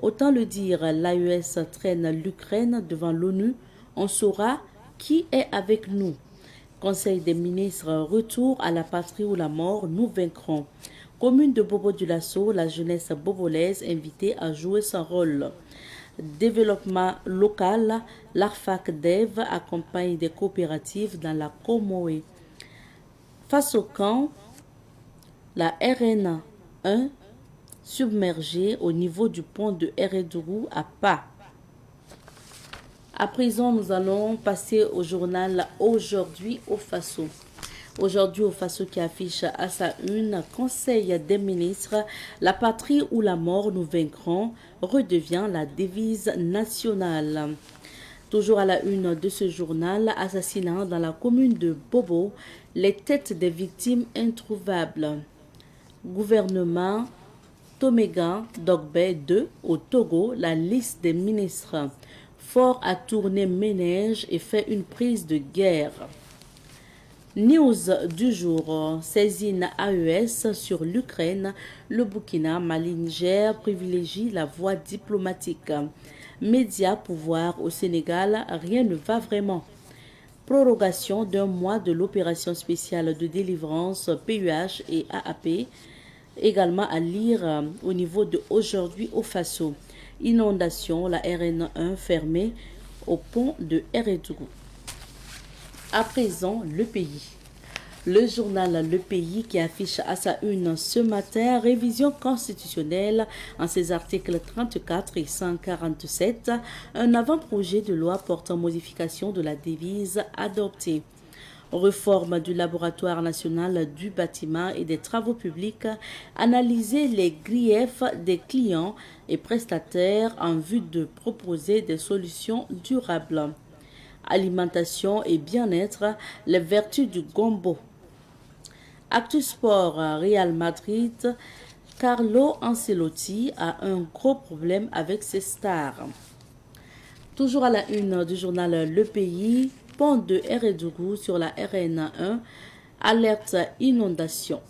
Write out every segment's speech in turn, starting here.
Autant le dire, l'AES traîne l'Ukraine devant l'ONU. On saura qui est avec nous. Conseil des ministres, retour à la patrie ou la mort, nous vaincrons. Commune de Bobo-Dioulasso, la jeunesse bobolaise invitée à jouer son rôle. Développement local, l'ARFAC Dev accompagne des coopératives dans la Comoé. Face au camp, la RN 1 submergée au niveau du pont de Eredourou à Pas. À présent, nous allons passer au journal Aujourd'hui au Faso. Aujourd'hui au Faso qui affiche à sa une Conseil des ministres, la patrie ou la mort nous vaincrons redevient la devise nationale. Toujours à la une de ce journal, assassinat dans la commune de Bobo, les têtes des victimes introuvables. Gouvernement Tomega Dogbe 2 au Togo, la liste des ministres. Fort a tourné ménage et fait une prise de guerre. News du jour, saisine AES sur l'Ukraine, le Burkina, Mali, Niger privilégie la voie diplomatique. Médias, pouvoir au Sénégal, rien ne va vraiment. Prorogation d'un mois de l'opération spéciale de délivrance PUH et AAP, également à lire au niveau de Aujourd'hui au Faso. Inondation, la RN1 fermée au pont de Eredourou. À présent, le pays. Le journal Le Pays qui affiche à sa une ce matin révision constitutionnelle en ses articles 34 et 147, un avant-projet de loi portant modification de la devise adoptée. Réforme du laboratoire national du bâtiment et des travaux publics, analyser les griefs des clients et prestataires en vue de proposer des solutions durables. Alimentation et bien-être, les vertus du gombo. Actu Sport, Real Madrid, Carlo Ancelotti a un gros problème avec ses stars. Toujours à la une du journal Le Pays, pont de Eredourou sur la RN1, alerte inondation.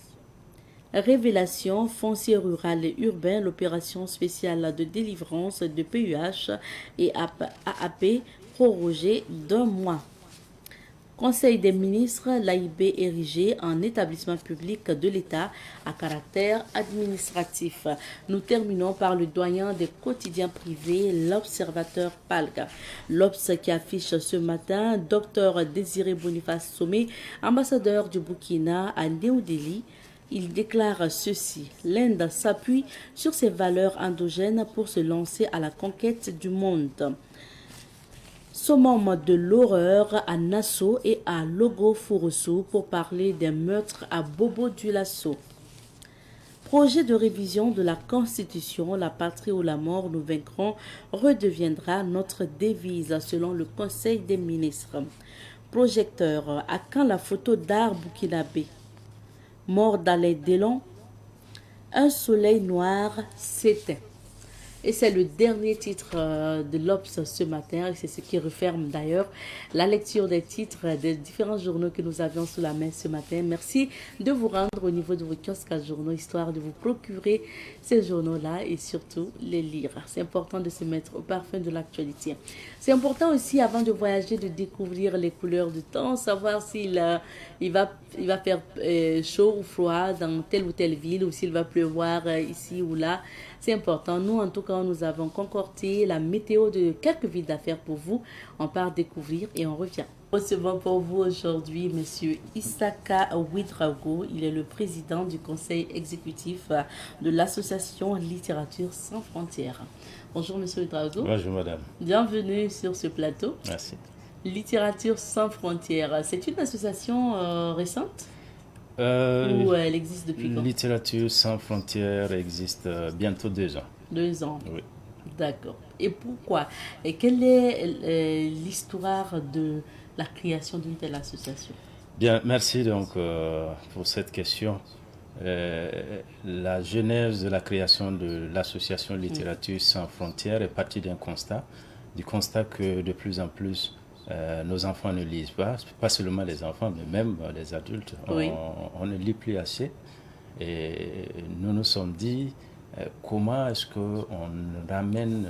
Révélation foncier rural et urbain, l'opération spéciale de délivrance de PUH et AAP prorogée d'un mois. Conseil des ministres, l'AIB érigé en établissement public de l'État à caractère administratif. Nous terminons par le doyen des quotidiens privés, l'Observateur Palga. L'Obs qui affiche ce matin Dr Désiré Boniface Somé, ambassadeur du Burkina à New Delhi. Il déclare ceci: l'Inde s'appuie sur ses valeurs endogènes pour se lancer à la conquête du monde. Summum de l'horreur à Nassau et à Logo-Fourossou pour parler des meurtres à Bobo-Dioulasso. Projet de révision de la Constitution, la patrie ou la mort, nous vaincrons, redeviendra notre devise selon le Conseil des ministres. Projecteur, à quand la photo d'art burkinabé? Mort d'Alain Delon, un soleil noir s'éteint. Et c'est le dernier titre de l'Obs ce matin, et c'est ce qui referme d'ailleurs la lecture des titres des différents journaux que nous avions sous la main ce matin. Merci de vous rendre au niveau de vos kiosques à journaux, histoire de vous procurer ces journaux-là et surtout les lire. C'est important de se mettre au parfum de l'actualité. C'est important aussi, avant de voyager, de découvrir les couleurs du temps, savoir s'il il va faire chaud ou froid dans telle ou telle ville, ou s'il va pleuvoir ici ou là. C'est important. Nous, en tout cas, nous avons concocté la météo de quelques villes d'affaires pour vous. On part découvrir et on revient. Recevons pour vous aujourd'hui M. Issaka Ouedraogo. Il est le président du conseil exécutif de l'association Littérature sans frontières. Bonjour M. Ouedraogo. Bonjour madame. Bienvenue sur ce plateau. Merci. Littérature sans frontières, c'est une association récente ou elle existe depuis quand? Littérature sans frontières existe bientôt 2 ans. 2 ans. Oui. D'accord. Et pourquoi? Et quelle est l'histoire de la création d'une telle association? Bien, merci donc pour cette question. La genèse de la création de l'association Littérature sans frontières est partie d'un constat, du constat que de plus en plus nos enfants ne lisent pas seulement les enfants, mais même les adultes. Oui. On ne lit plus assez. Et nous nous sommes dit Comment est-ce qu'on ramène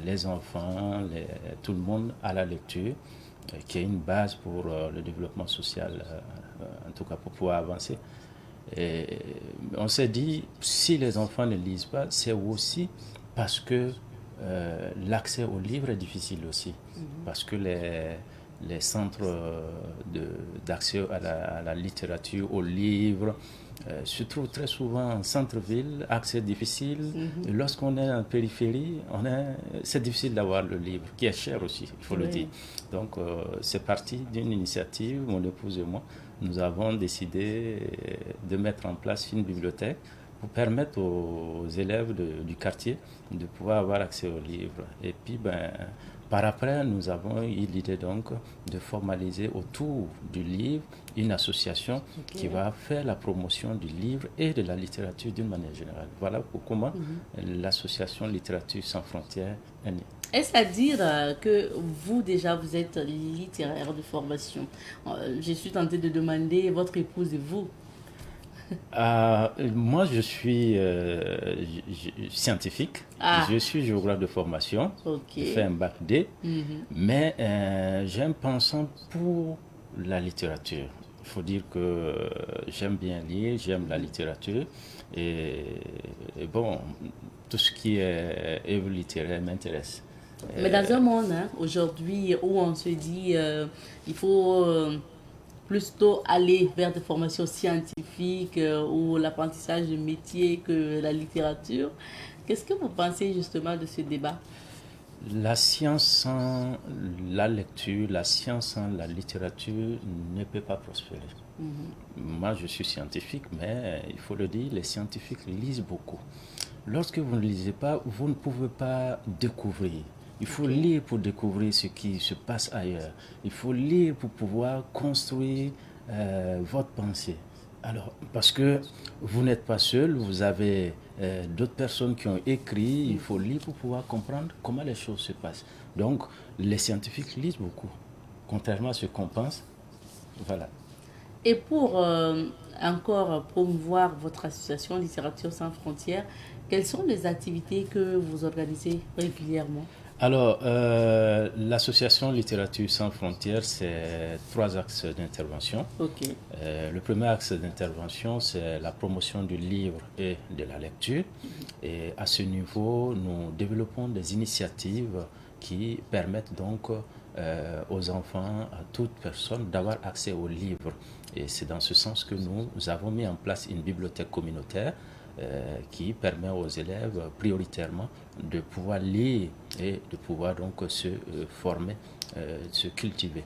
les enfants, tout le monde à la lecture, qui est une base pour le développement social, en tout cas pour pouvoir avancer. Et on s'est dit, si les enfants ne lisent pas, c'est aussi parce que l'accès aux livres est difficile aussi. Parce que les centres d'accès à la littérature, aux livres, se trouvent très souvent en centre-ville, accès difficile. Et lorsqu'on est en périphérie, c'est difficile d'avoir le livre, qui est cher aussi, il faut le dire. Donc, c'est parti d'une initiative, mon épouse et moi. Nous avons décidé de mettre en place une bibliothèque pour permettre aux élèves du quartier de pouvoir avoir accès aux livres. Et puis, par après, nous avons eu l'idée donc de formaliser autour du livre une association qui va faire la promotion du livre et de la littérature d'une manière générale. Voilà comment l'association Littérature sans frontières est née. Est-ce à dire que vous, déjà, vous êtes littéraire de formation? Je suis tentée de demander votre épouse et vous. Moi, je suis scientifique. Je suis géographe de formation. J'ai fait un bac D. Mais j'ai un penchant pour la littérature. Il faut dire que j'aime bien lire, j'aime la littérature. Et bon, tout ce qui est œuvre littéraire m'intéresse. Mais dans un monde aujourd'hui où on se dit il faut plutôt aller vers des formations scientifiques ou l'apprentissage de métier que la littérature, qu'est-ce que vous pensez justement de ce débat? La science sans la lecture, la science sans la littérature ne peut pas prospérer. Moi, je suis scientifique, mais il faut le dire, les scientifiques lisent beaucoup. Lorsque vous ne lisez pas, vous ne pouvez pas découvrir. Il faut lire pour découvrir ce qui se passe ailleurs. Il faut lire pour pouvoir construire votre pensée. Alors, parce que vous n'êtes pas seul, vous avez d'autres personnes qui ont écrit, il faut lire pour pouvoir comprendre comment les choses se passent. Donc, les scientifiques lisent beaucoup, contrairement à ce qu'on pense. Voilà. Et pour encore promouvoir votre association Littérature sans frontières, quelles sont les activités que vous organisez régulièrement? Alors, l'association Littérature sans frontières, c'est 3 axes d'intervention. Le premier axe d'intervention, c'est la promotion du livre et de la lecture. Et à ce niveau, nous développons des initiatives qui permettent donc aux enfants, à toute personne, d'avoir accès aux livres. Et c'est dans ce sens que nous avons mis en place une bibliothèque communautaire qui permet aux élèves prioritairement de pouvoir lire et de pouvoir donc se former, se cultiver.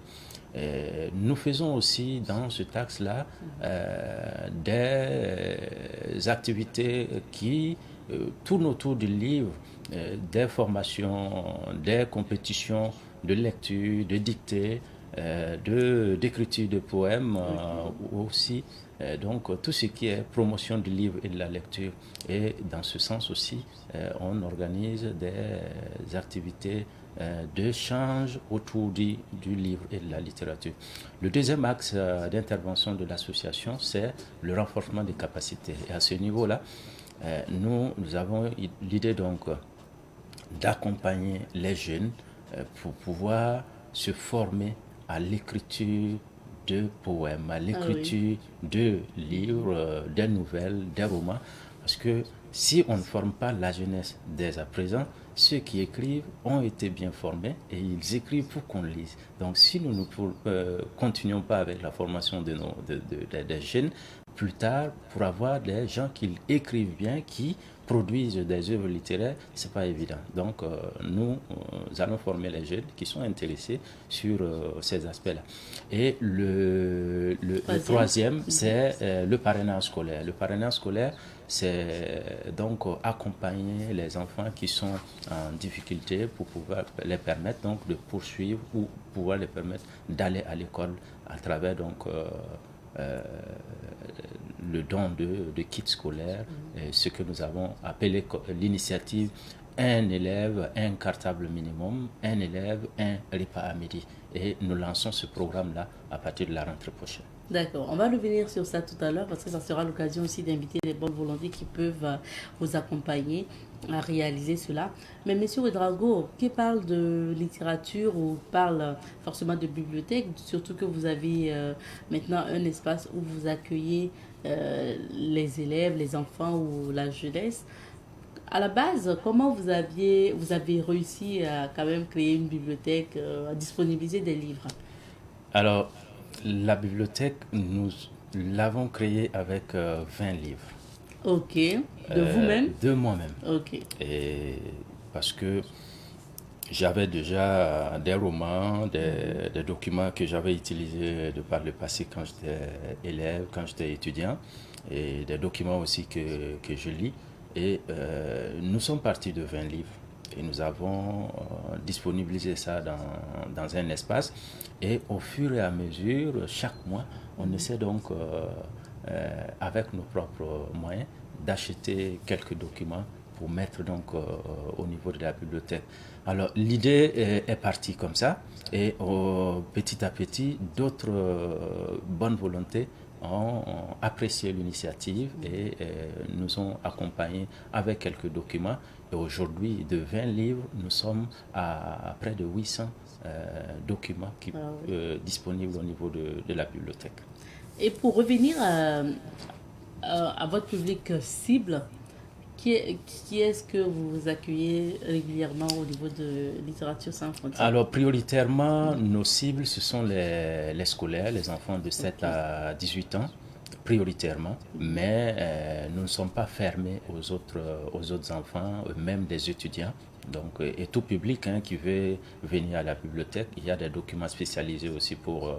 Nous faisons aussi dans ce axe-là des activités qui tournent autour du livre, des formations, des compétitions de lecture, de dictée, d'écriture de poèmes aussi. Donc tout ce qui est promotion du livre et de la lecture. Et dans ce sens aussi, on organise des activités d'échange autour du livre et de la littérature. Le deuxième axe d'intervention de l'association, c'est le renforcement des capacités. Et à ce niveau-là, nous avons l'idée donc d'accompagner les jeunes pour pouvoir se former à l'écriture de poèmes, à l'écriture de livres, des nouvelles, des romans. Parce que si on ne forme pas la jeunesse dès à présent, ceux qui écrivent ont été bien formés et ils écrivent pour qu'on lise. Donc si nous ne continuons pas avec la formation des jeunes, plus tard, pour avoir des gens qui écrivent bien, qui produisent des œuvres littéraires, c'est pas évident. Donc, nous allons former les jeunes qui sont intéressés sur ces aspects-là. Et le troisième, c'est le parrainage scolaire. Le parrainage scolaire, c'est donc accompagner les enfants qui sont en difficulté pour pouvoir les permettre donc de poursuivre ou pouvoir les permettre d'aller à l'école à travers donc le don de kits scolaires, ce que nous avons appelé l'initiative un élève, un cartable minimum, un élève, un repas à midi. Et nous lançons ce programme-là à partir de la rentrée prochaine. D'accord, on va revenir sur ça tout à l'heure parce que ça sera l'occasion aussi d'inviter les bonnes volontés qui peuvent vous accompagner à réaliser cela. Mais Monsieur Ouedraogo, qui parle de littérature ou parle forcément de bibliothèque, surtout que vous avez maintenant un espace où vous accueillez les élèves, les enfants ou la jeunesse. À la base, comment vous avez réussi à quand même créer une bibliothèque, à disponibiliser des livres? Alors, la bibliothèque, nous l'avons créée avec 20 livres. Ok. De vous-même? De moi-même. Ok. Et parce que j'avais déjà des romans, des documents que j'avais utilisés de par le passé quand j'étais élève, quand j'étais étudiant, et des documents aussi que je lis. Et nous sommes partis de 20 livres. Et nous avons disponibilisé ça dans un espace. Et au fur et à mesure, chaque mois, on essaie donc, avec nos propres moyens, d'acheter quelques documents pour mettre donc au niveau de la bibliothèque. Alors l'idée est partie comme ça et petit à petit d'autres bonnes volontés ont apprécié l'initiative et nous ont accompagnés avec quelques documents. Et aujourd'hui, de 20 livres, nous sommes à près de 800 documents disponibles au niveau de la bibliothèque. Et pour revenir à votre public cible, qui est-ce que vous accueillez régulièrement au niveau de Littérature sans frontières? Alors, prioritairement, nos cibles, ce sont les scolaires, les enfants de 7 à 18 ans, prioritairement. Mais nous ne sommes pas fermés aux autres enfants, même des étudiants. Donc, et tout public qui veut venir à la bibliothèque, il y a des documents spécialisés aussi pour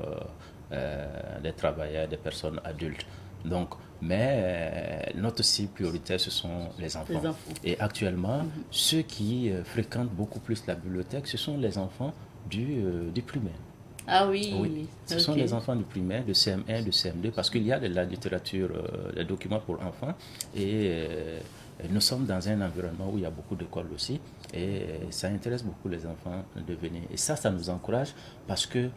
des travailleurs, des personnes adultes. Donc, mais notre cible prioritaire, ce sont les enfants. Et actuellement, ceux qui fréquentent beaucoup plus la bibliothèque, ce sont les enfants du primaire. Ah oui, oui. Ce sont les enfants du primaire, de CM1, de CM2, parce qu'il y a de la littérature, des documents pour enfants. Et nous sommes dans un environnement où il y a beaucoup d'écoles aussi. Et ça intéresse beaucoup les enfants de venir. Et ça nous encourage parce que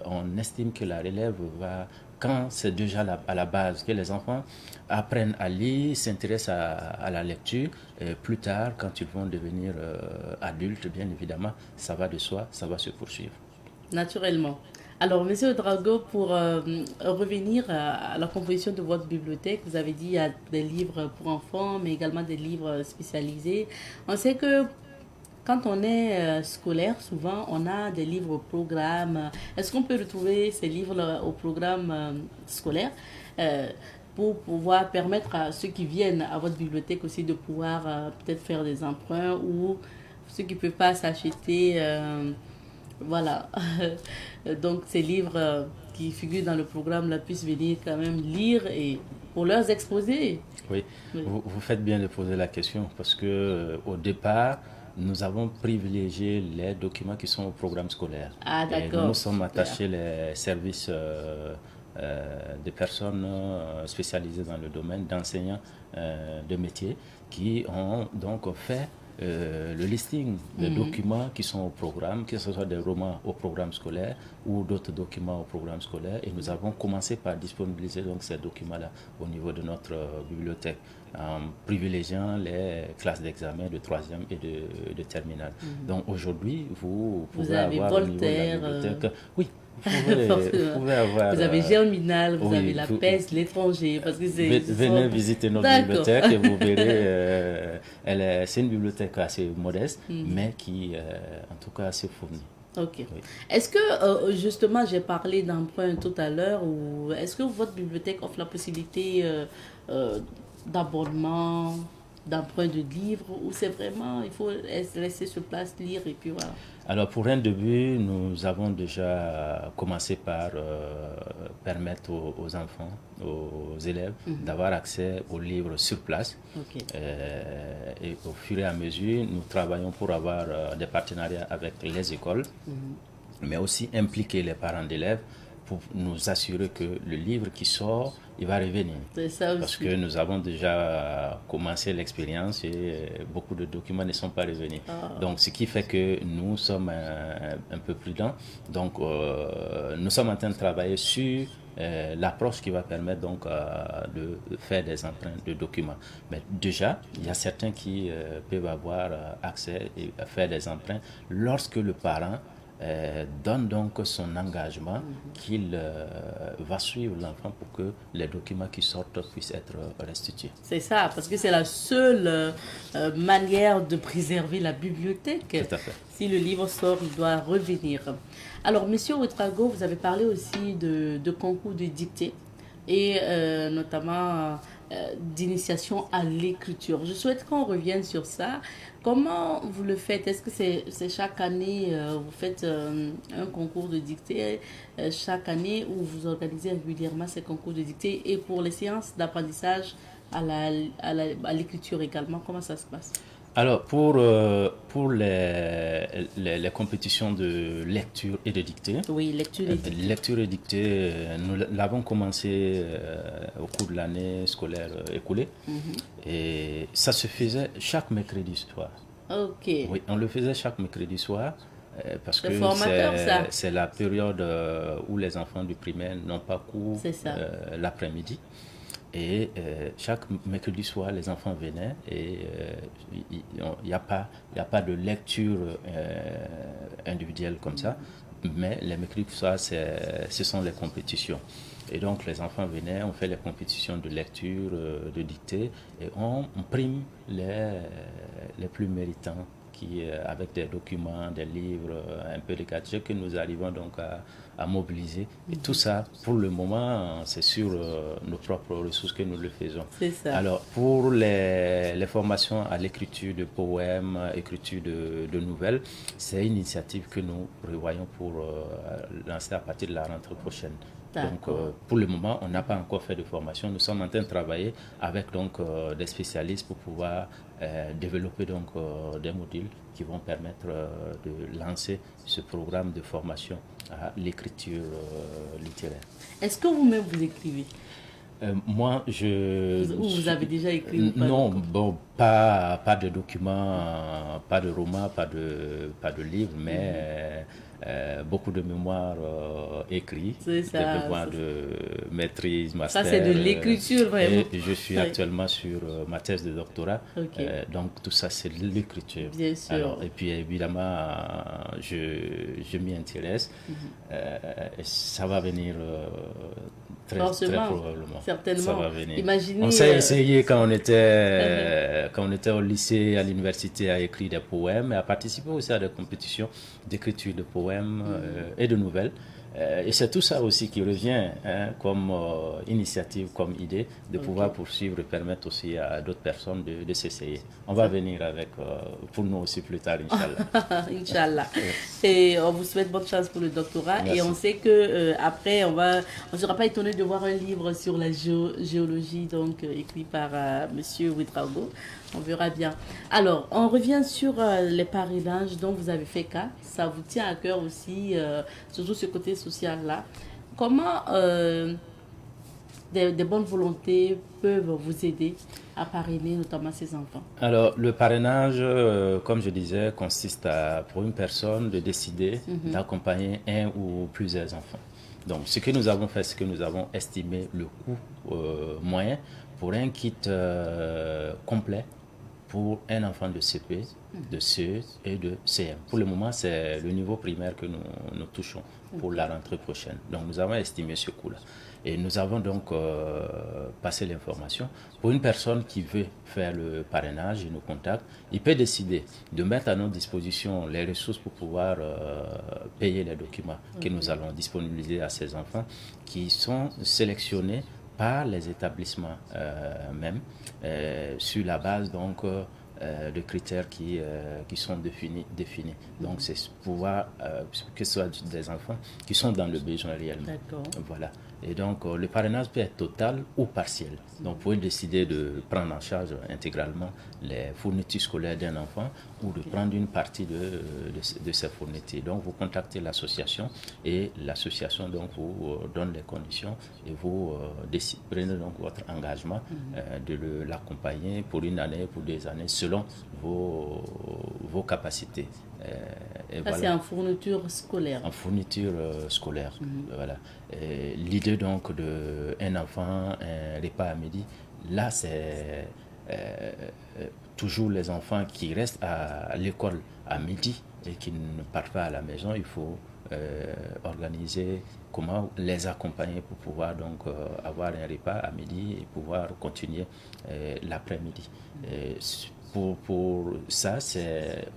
on estime que la relève va... Quand c'est déjà à la base que les enfants apprennent à lire, s'intéressent à la lecture, plus tard, quand ils vont devenir adultes, bien évidemment, ça va de soi, ça va se poursuivre. Naturellement. Alors, Monsieur Ouedraogo, pour revenir à la composition de votre bibliothèque, vous avez dit qu'il y a des livres pour enfants, mais également des livres spécialisés. On sait que quand on est scolaire, souvent, on a des livres au programme. Est-ce qu'on peut retrouver ces livres au programme scolaire pour pouvoir permettre à ceux qui viennent à votre bibliothèque aussi de pouvoir peut-être faire des emprunts ou ceux qui ne peuvent pas s'acheter... voilà. Donc, ces livres qui figurent dans le programme là puissent venir quand même lire et pour leurs exposer. Oui, vous faites bien de poser la question parce que au départ, nous avons privilégié les documents qui sont au programme scolaire. Ah, d'accord. Nous sommes attachés les services des personnes spécialisées dans le domaine, d'enseignants de métier qui ont donc fait le listing des documents qui sont au programme, que ce soit des romans au programme scolaire ou d'autres documents au programme scolaire. Et nous avons commencé par disponibiliser donc ces documents-là au niveau de notre bibliothèque, en privilégiant les classes d'examen de 3e et de terminale. Donc aujourd'hui, vous pouvez avoir Voltaire, au niveau de la bibliothèque... Oui. Vous pouvez avoir, vous avez Germinal, vous avez La Peste, L'étranger. Parce que venez visiter notre bibliothèque et vous verrez, c'est une bibliothèque assez modeste, mais qui, en tout cas, assez fournie. Ok. Oui. Est-ce que, justement, j'ai parlé d'emprunt tout à l'heure, ou est-ce que votre bibliothèque offre la possibilité d'abonnement, d'emprunt de livres, ou c'est vraiment, il faut laisser sur place, lire et puis voilà? Alors pour un début, nous avons déjà commencé par permettre aux enfants, aux élèves, d'avoir accès aux livres sur place. Okay. Et au fur et à mesure, nous travaillons pour avoir des partenariats avec les écoles, mais aussi impliquer les parents d'élèves pour nous assurer que le livre qui sort, il va revenir. C'est ça aussi. Parce que nous avons déjà commencé l'expérience et beaucoup de documents ne sont pas revenus. Donc, ce qui fait que nous sommes un peu prudents. Donc, nous sommes en train de travailler sur l'approche qui va permettre donc de faire des emprunts de documents. Mais déjà, il y a certains qui peuvent avoir accès et faire des emprunts lorsque le parent donne donc son engagement qu'il va suivre l'enfant pour que les documents qui sortent puissent être restitués. C'est ça, parce que c'est la seule manière de préserver la bibliothèque. Tout à fait. Si le livre sort, il doit revenir. Alors, Monsieur Ouedraogo, vous avez parlé aussi de concours de dictée et notamment d'initiation à l'écriture. Je souhaite qu'on revienne sur ça. Comment vous le faites? Est-ce que c'est chaque année, vous faites un concours de dictée chaque année ou vous organisez régulièrement ces concours de dictée? Et pour les séances d'apprentissage à l'écriture également, comment ça se passe? Alors, pour les compétitions de lecture et de dictée, oui, lecture et dictée, nous l'avons commencé au cours de l'année scolaire écoulée. Et ça se faisait chaque mercredi soir. Ok. Oui, on le faisait chaque mercredi soir. Parce que c'est la période où les enfants du primaire n'ont pas cours l'après-midi. Et chaque mercredi soir, les enfants venaient et il n'y a pas de lecture individuelle comme ça, mais les mercredis soirs, ce sont les compétitions. Et donc, les enfants venaient, on fait les compétitions de lecture, de dictée, et on prime les plus méritants avec des documents, des livres, un peu de gadgets que nous arrivons donc à mobiliser. Et tout ça, pour le moment, c'est sur nos propres ressources que nous le faisons. C'est ça. Alors, pour les formations à l'écriture de poèmes, écriture de nouvelles, c'est une initiative que nous prévoyons pour lancer à partir de la rentrée prochaine. Donc, pour le moment, on n'a pas encore fait de formation. Nous sommes en train de travailler avec donc, des spécialistes pour pouvoir développer donc, des modules qui vont permettre de lancer ce programme de formation à l'écriture littéraire. Est-ce que vous-même vous écrivez? Moi, vous avez déjà écrit? Non, bon, pas de documents, pas de romans, pas de livres, mais beaucoup de mémoires écrits, des mémoires de maîtrise, master. Ça, c'est de l'écriture, vraiment. Et je suis actuellement sur ma thèse de doctorat. Donc, tout ça, c'est de l'écriture. Bien sûr. Alors, et puis, évidemment, je m'y intéresse. Et ça va venir très probablement. Certainement. Ça va venir. Imaginez, on s'est essayé quand on était au lycée, à l'université, à écrire des poèmes et à participer aussi à des compétitions d'écriture de poèmes et de nouvelles. Et c'est tout ça aussi qui revient comme initiative, comme idée, de pouvoir poursuivre et permettre aussi à d'autres personnes de s'essayer. On va venir avec, pour nous aussi plus tard, Inch'Allah. Inch'Allah. Et on vous souhaite bonne chance pour le doctorat. Merci. Et on sait que après, on ne sera pas étonné de voir un livre sur la géologie, donc écrit par Monsieur Ouedraogo. On verra bien. Alors, on revient sur les parrainages dont vous avez fait cas. Ça vous tient à cœur aussi, surtout ce côté social-là. Comment des bonnes volontés peuvent vous aider à parrainer notamment ces enfants? Alors, le parrainage, comme je disais, consiste pour une personne de décider d'accompagner un ou plusieurs enfants. Donc, ce que nous avons fait, c'est que nous avons estimé le coût moyen pour un kit complet pour un enfant de CP, de CE et de CM. Pour le moment, c'est le niveau primaire que nous touchons pour la rentrée prochaine. Donc, nous avons estimé ce coût-là. Et nous avons donc passé l'information. Pour une personne qui veut faire le parrainage, il nous contacte, il peut décider de mettre à notre disposition les ressources pour pouvoir payer les documents que nous allons disponibiliser à ces enfants qui sont sélectionnés par les établissements même, sur la base donc de critères qui sont définis. Donc, c'est pouvoir, que ce soit des enfants qui sont dans le besoin réellement. D'accord. Voilà. Et donc, le parrainage peut être total ou partiel. Donc, vous pouvez décider de prendre en charge intégralement les fournitures scolaires d'un enfant ou de prendre une partie de ces fournitures. Donc, vous contactez l'association et l'association donc, vous donne les conditions et vous prenez donc votre engagement de l'accompagner pour une année, pour 2 années, selon vos capacités. Ça, voilà. C'est en fourniture scolaire. En fourniture scolaire, voilà. L'idée donc d'un enfant, un repas à midi, là c'est toujours les enfants qui restent à l'école à midi et qui ne partent pas à la maison. Il faut organiser comment les accompagner pour pouvoir donc avoir un repas à midi et pouvoir continuer l'après-midi. Pour ça, c'est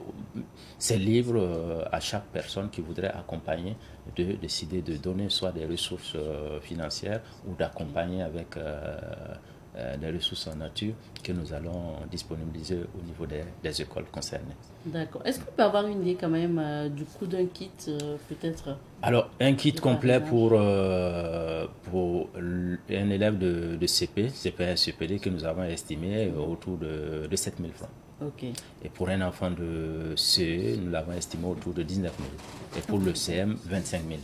libre à chaque personne qui voudrait accompagner de décider de donner soit des ressources financières ou d'accompagner avec des ressources en nature que nous allons disponibiliser au niveau des écoles concernées. D'accord. Est-ce qu'on peut avoir une idée quand même du coût d'un kit peut-être? Alors, un kit complet pour un élève de CP, CP1, CPD que nous avons estimé autour de 7 000 francs. Okay. Et pour un enfant de CE, nous l'avons estimé autour de 19 000. Et pour le CM, 25 000.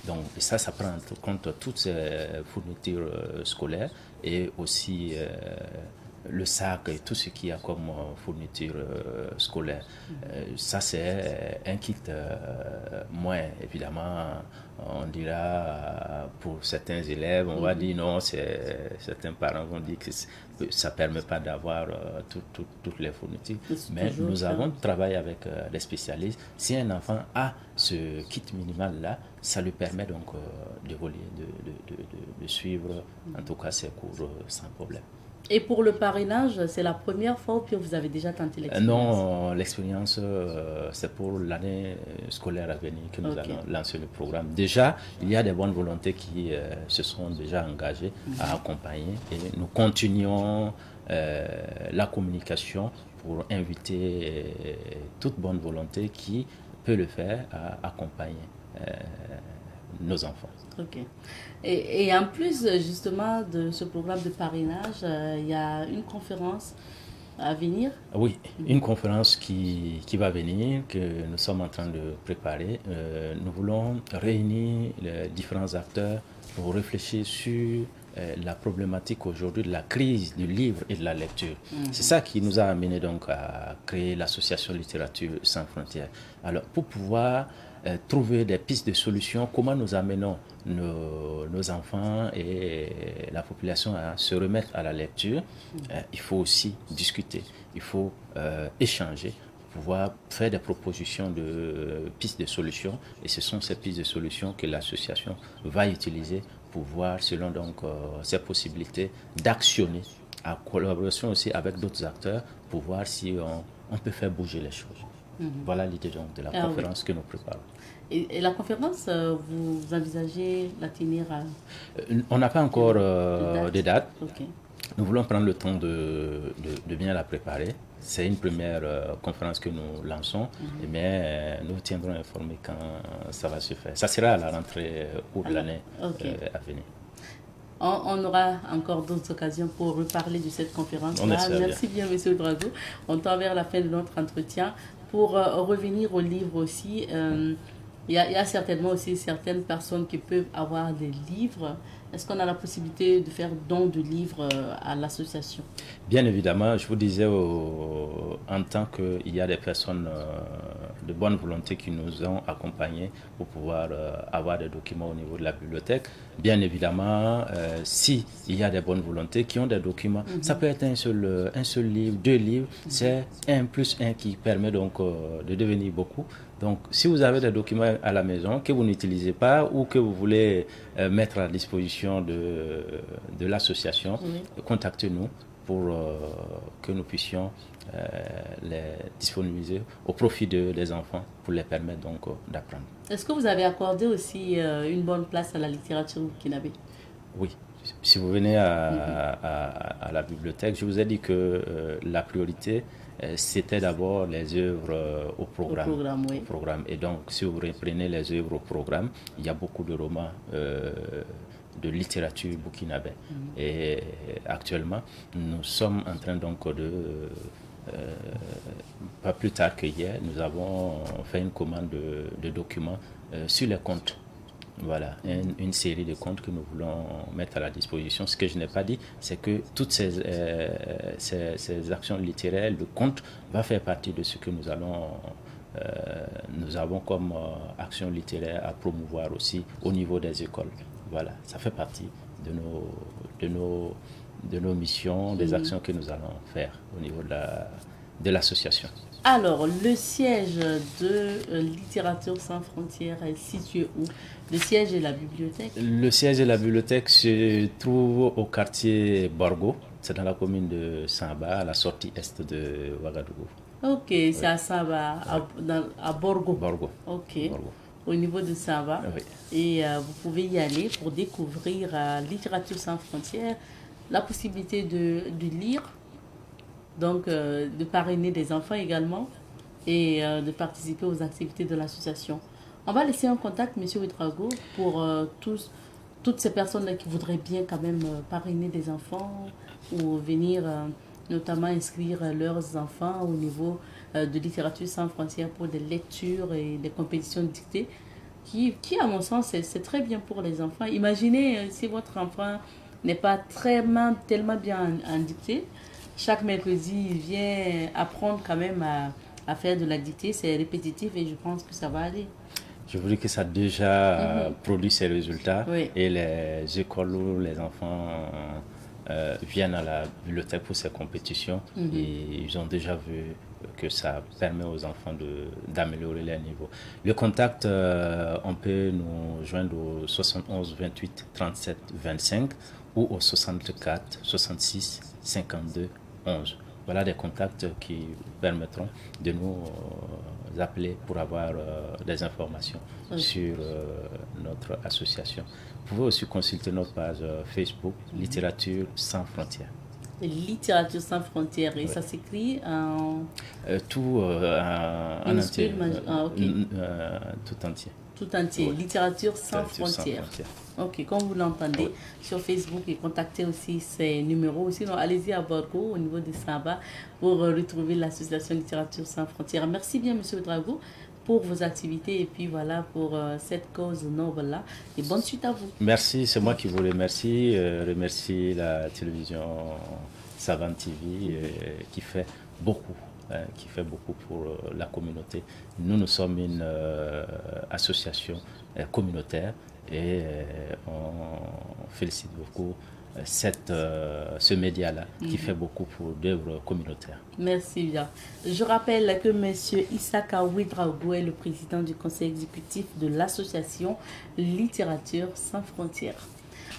Donc ça prend en compte toutes ces fournitures scolaires et aussi le sac et tout ce qu'il y a comme fourniture scolaire. Ça, c'est un kit moins, évidemment. On dira pour certains élèves, on va dire non, certains parents vont dire que ça ne permet pas d'avoir toutes les fournitures. Mais nous avons travaillé avec les spécialistes. Si un enfant a ce kit minimal-là, ça lui permet donc de suivre en tout cas ses cours sans problème. Et pour le parrainage, c'est la première fois ou bien vous avez déjà tenté l'expérience? Non, l'expérience, c'est pour l'année scolaire à venir que nous allons lancer le programme. Déjà, il y a des bonnes volontés qui se sont déjà engagées à accompagner et nous continuons la communication pour inviter toute bonne volonté qui peut le faire à accompagner nos enfants. Ok. Et en plus justement de ce programme de parrainage, il y a une conférence à venir? Oui, une conférence qui va venir, que nous sommes en train de préparer. Nous voulons réunir les différents acteurs pour réfléchir sur la problématique aujourd'hui de la crise du livre et de la lecture. C'est ça qui nous a amené donc à créer l'association Littérature sans frontières. Alors, pour pouvoir trouver des pistes de solutions, comment nous amenons nos enfants et la population à se remettre à la lecture, il faut aussi discuter, il faut échanger, pouvoir faire des propositions de pistes de solutions, et ce sont ces pistes de solutions que l'association va utiliser pour voir selon donc ces possibilités d'actionner en collaboration aussi avec d'autres acteurs pour voir si on peut faire bouger les choses. Voilà l'idée donc de la conférence que nous préparons. Et la conférence, vous envisagez la tenir à... On n'a pas encore de date. Okay. Nous voulons prendre le temps de bien la préparer. C'est une première conférence que nous lançons, mais nous vous tiendrons informés quand ça va se faire. Ça sera à la rentrée ou de l'année à venir. On aura encore d'autres occasions pour reparler de cette conférence. Merci bien, Monsieur Drago. On tend vers la fin de notre entretien. Pour revenir au livre aussi, il y a certainement aussi certaines personnes qui peuvent avoir des livres. Est-ce qu'on a la possibilité de faire don de livres à l'association? Bien évidemment, je vous disais en tant qu'il y a des personnes de bonne volonté qui nous ont accompagnés pour pouvoir avoir des documents au niveau de la bibliothèque. Bien évidemment, si il y a des bonnes volontés qui ont des documents, ça peut être un seul livre, 2 livres, c'est 1 plus 1 qui permet donc de devenir beaucoup. Donc, si vous avez des documents à la maison que vous n'utilisez pas ou que vous voulez mettre à disposition de l'association, contactez-nous pour que nous puissions les disponibiliser au profit des enfants pour les permettre donc d'apprendre. Est-ce que vous avez accordé aussi une bonne place à la littérature burkinabé? Oui. Si vous venez à la bibliothèque, je vous ai dit que la priorité c'était d'abord les œuvres au programme. Oui. Au programme. Et donc, si vous reprenez les œuvres au programme, il y a beaucoup de romans de littérature burkinabé. Et actuellement, nous sommes en train donc pas plus tard que hier, nous avons fait une commande de documents sur les contes. Voilà, une série de contes que nous voulons mettre à la disposition. Ce que je n'ai pas dit, c'est que toutes ces actions littéraires, le conte, va faire partie de ce que nous avons comme action littéraire à promouvoir aussi au niveau des écoles. Voilà, ça fait partie de nos missions, des actions que nous allons faire au niveau de l'association. Alors, le siège de Littérature sans frontières est situé où? Le siège et la bibliothèque? Le siège et la bibliothèque se trouvent au quartier Borgo. C'est dans la commune de Samba, à la sortie est de Ouagadougou. Ok, c'est à Samba, à Borgo. Borgo. Ok, Borgo. Au niveau de Samba. Oui. Et vous pouvez y aller pour découvrir Littérature sans frontières, la possibilité de lire, donc de parrainer des enfants également et de participer aux activités de l'association. On va laisser un contact, M. Ouedraogo, pour toutes ces personnes qui voudraient bien quand même parrainer des enfants ou venir notamment inscrire leurs enfants au niveau de Littérature sans frontières pour des lectures et des compétitions dictées qui à mon sens, c'est très bien pour les enfants. Imaginez si votre enfant n'est pas tellement bien en dictée. Chaque mercredi, il vient apprendre quand même à faire de la dictée. C'est répétitif et je pense que ça va aller. Je vous dis que ça a déjà produit ses résultats. Oui. Et les écoles où les enfants viennent à la bibliothèque pour ces compétitions et ils ont déjà vu que ça permet aux enfants d'améliorer leur niveau. Le contact, on peut nous joindre au 71 28 37 25 ou au 64 66 52 11. Voilà des contacts qui permettront de nous appeler pour avoir des informations sur notre association. Vous pouvez aussi consulter notre page Facebook, Littérature sans frontières. Littérature sans frontières, et ça s'écrit en... tout en entier. Tout entier. Tout entier, oui. Littérature sans frontières. Ok, comme vous l'entendez, sur Facebook, et contactez aussi ces numéros. Sinon, allez-y à Borgo, au niveau de Samba, pour retrouver l'association Littérature sans frontières. Merci bien, M. Ouedraogo, pour vos activités et puis voilà, pour cette cause noble-là. Et bonne suite à vous. Merci, c'est moi qui vous remercie. Remercie la télévision Savane TV qui fait beaucoup. Qui fait beaucoup pour la communauté. Nous sommes une association communautaire et on félicite beaucoup ce média-là qui fait beaucoup pour d'œuvres communautaires. Merci bien. Je rappelle que M. Issaka Ouedraogo est le président du conseil exécutif de l'association Littérature sans frontières.